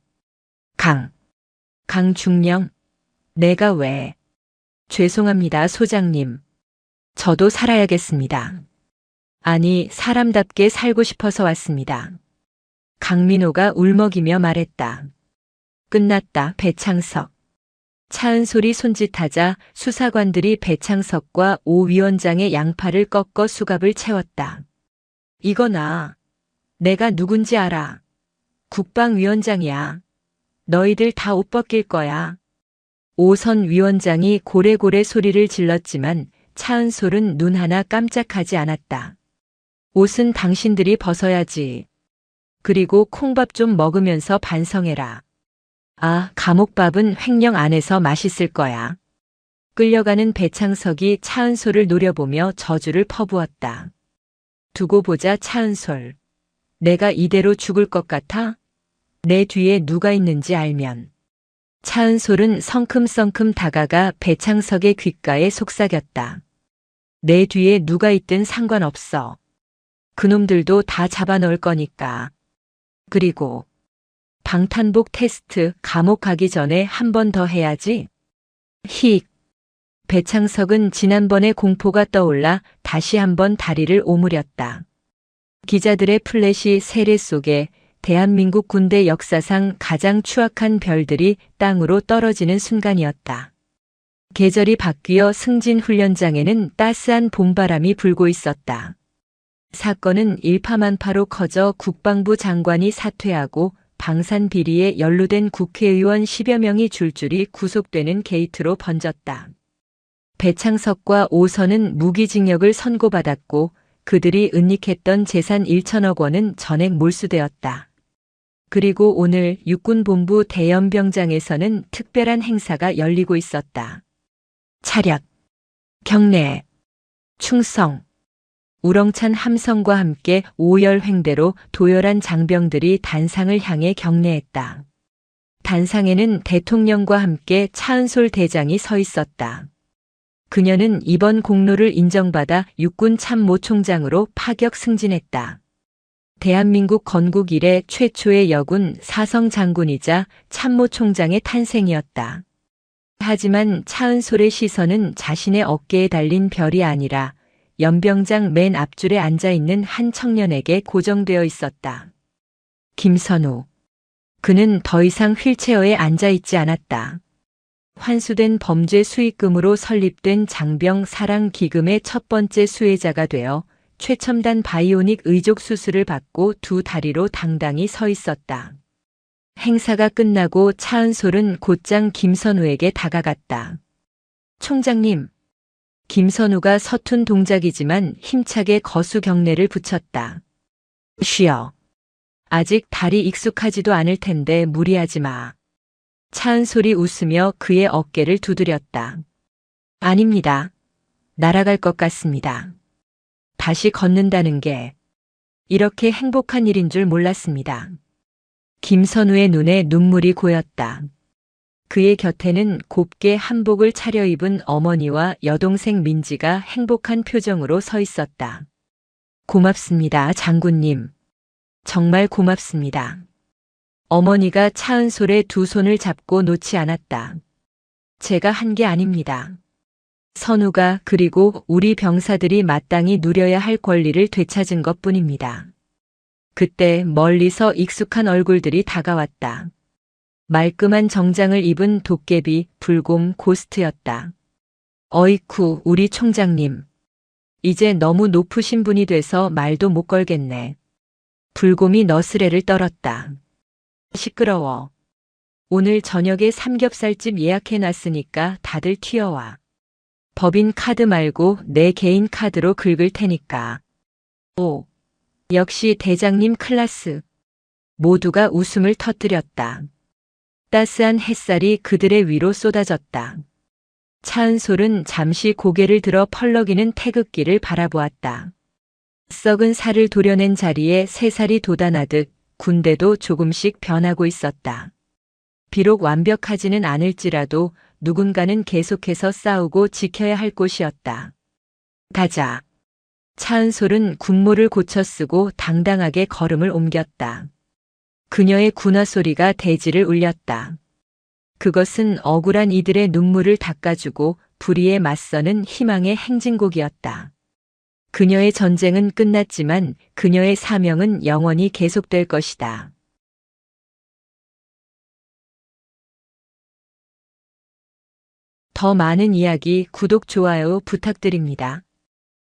강 중령, 내가 왜? 죄송합니다, 소장님. 저도 살아야겠습니다. 아니, 사람답게 살고 싶어서 왔습니다. 강민호가 울먹이며 말했다. 끝났다, 배창석. 차은솔이 손짓하자 수사관들이 배창석과 오 위원장의 양팔을 꺾어 수갑을 채웠다. 이거나, 내가 누군지 알아. 국방위원장이야. 너희들 다 옷 벗길 거야. 오선 위원장이 고래고래 소리를 질렀지만 차은솔은 눈 하나 깜짝하지 않았다. 옷은 당신들이 벗어야지. 그리고 콩밥 좀 먹으면서 반성해라. 아, 감옥밥은 횡령 안에서 맛있을 거야. 끌려가는 배창석이 차은솔을 노려보며 저주를 퍼부었다. 두고 보자, 차은솔. 내가 이대로 죽을 것 같아? 내 뒤에 누가 있는지 알면. 차은솔은 성큼성큼 다가가 배창석의 귓가에 속삭였다. 내 뒤에 누가 있든 상관없어. 그놈들도 다 잡아넣을 거니까. 그리고 방탄복 테스트 감옥 가기 전에 한 번 더 해야지. 힉. 배창석은 지난번의 공포가 떠올라 다시 한번 다리를 오므렸다. 기자들의 플래시 세례 속에 대한민국 군대 역사상 가장 추악한 별들이 땅으로 떨어지는 순간이었다. 계절이 바뀌어 승진 훈련장에는 따스한 봄바람이 불고 있었다. 사건은 일파만파로 커져 국방부 장관이 사퇴하고 방산 비리에 연루된 국회의원 10여 명이 줄줄이 구속되는 게이트로 번졌다. 배창석과 오선은 무기징역을 선고받았고 그들이 은닉했던 재산 1천억 원은 전액 몰수되었다. 그리고 오늘 육군본부 대연병장에서는 특별한 행사가 열리고 있었다. 차렷, 경례, 충성, 우렁찬 함성과 함께 오열횡대로 도열한 장병들이 단상을 향해 경례했다. 단상에는 대통령과 함께 차은솔 대장이 서 있었다. 그녀는 이번 공로를 인정받아 육군 참모총장으로 파격 승진했다. 대한민국 건국 이래 최초의 여군 사성 장군이자 참모총장의 탄생이었다. 하지만 차은솔의 시선은 자신의 어깨에 달린 별이 아니라 연병장 맨 앞줄에 앉아있는 한 청년에게 고정되어 있었다. 김선우. 그는 더 이상 휠체어에 앉아있지 않았다. 환수된 범죄 수익금으로 설립된 장병 사랑 기금의 첫 번째 수혜자가 되어 최첨단 바이오닉 의족 수술을 받고 두 다리로 당당히 서 있었다. 행사가 끝나고 차은솔은 곧장 김선우에게 다가갔다. 총장님. 김선우가 서툰 동작이지만 힘차게 거수 경례를 붙였다. 쉬어. 아직 다리 익숙하지도 않을 텐데 무리하지 마. 차은솔이 웃으며 그의 어깨를 두드렸다. 아닙니다. 날아갈 것 같습니다. 다시 걷는다는 게 이렇게 행복한 일인 줄 몰랐습니다. 김선우의 눈에 눈물이 고였다. 그의 곁에는 곱게 한복을 차려입은 어머니와 여동생 민지가 행복한 표정으로 서 있었다. 고맙습니다, 장군님. 정말 고맙습니다. 어머니가 차은솔의 두 손을 잡고 놓지 않았다. 제가 한 게 아닙니다. 선우가 그리고 우리 병사들이 마땅히 누려야 할 권리를 되찾은 것뿐입니다. 그때 멀리서 익숙한 얼굴들이 다가왔다. 말끔한 정장을 입은 도깨비, 불곰, 고스트였다. 어이쿠, 우리 총장님. 이제 너무 높으신 분이 돼서 말도 못 걸겠네. 불곰이 너스레를 떨었다. 시끄러워. 오늘 저녁에 삼겹살집 예약해놨으니까 다들 튀어와. 법인 카드 말고 내 개인 카드로 긁을 테니까. 오, 역시 대장님 클라스. 모두가 웃음을 터뜨렸다. 따스한 햇살이 그들의 위로 쏟아졌다. 차은솔은 잠시 고개를 들어 펄럭이는 태극기를 바라보았다. 썩은 살을 도려낸 자리에 새살이 돋아나듯 군대도 조금씩 변하고 있었다. 비록 완벽하지는 않을지라도 누군가는 계속해서 싸우고 지켜야 할 곳이었다. 가자. 차은솔은 군모를 고쳐 쓰고 당당하게 걸음을 옮겼다. 그녀의 군화 소리가 대지를 울렸다. 그것은 억울한 이들의 눈물을 닦아주고 불의에 맞서는 희망의 행진곡이었다. 그녀의 전쟁은 끝났지만 그녀의 사명은 영원히 계속될 것이다. 더 많은 이야기 구독, 좋아요 부탁드립니다.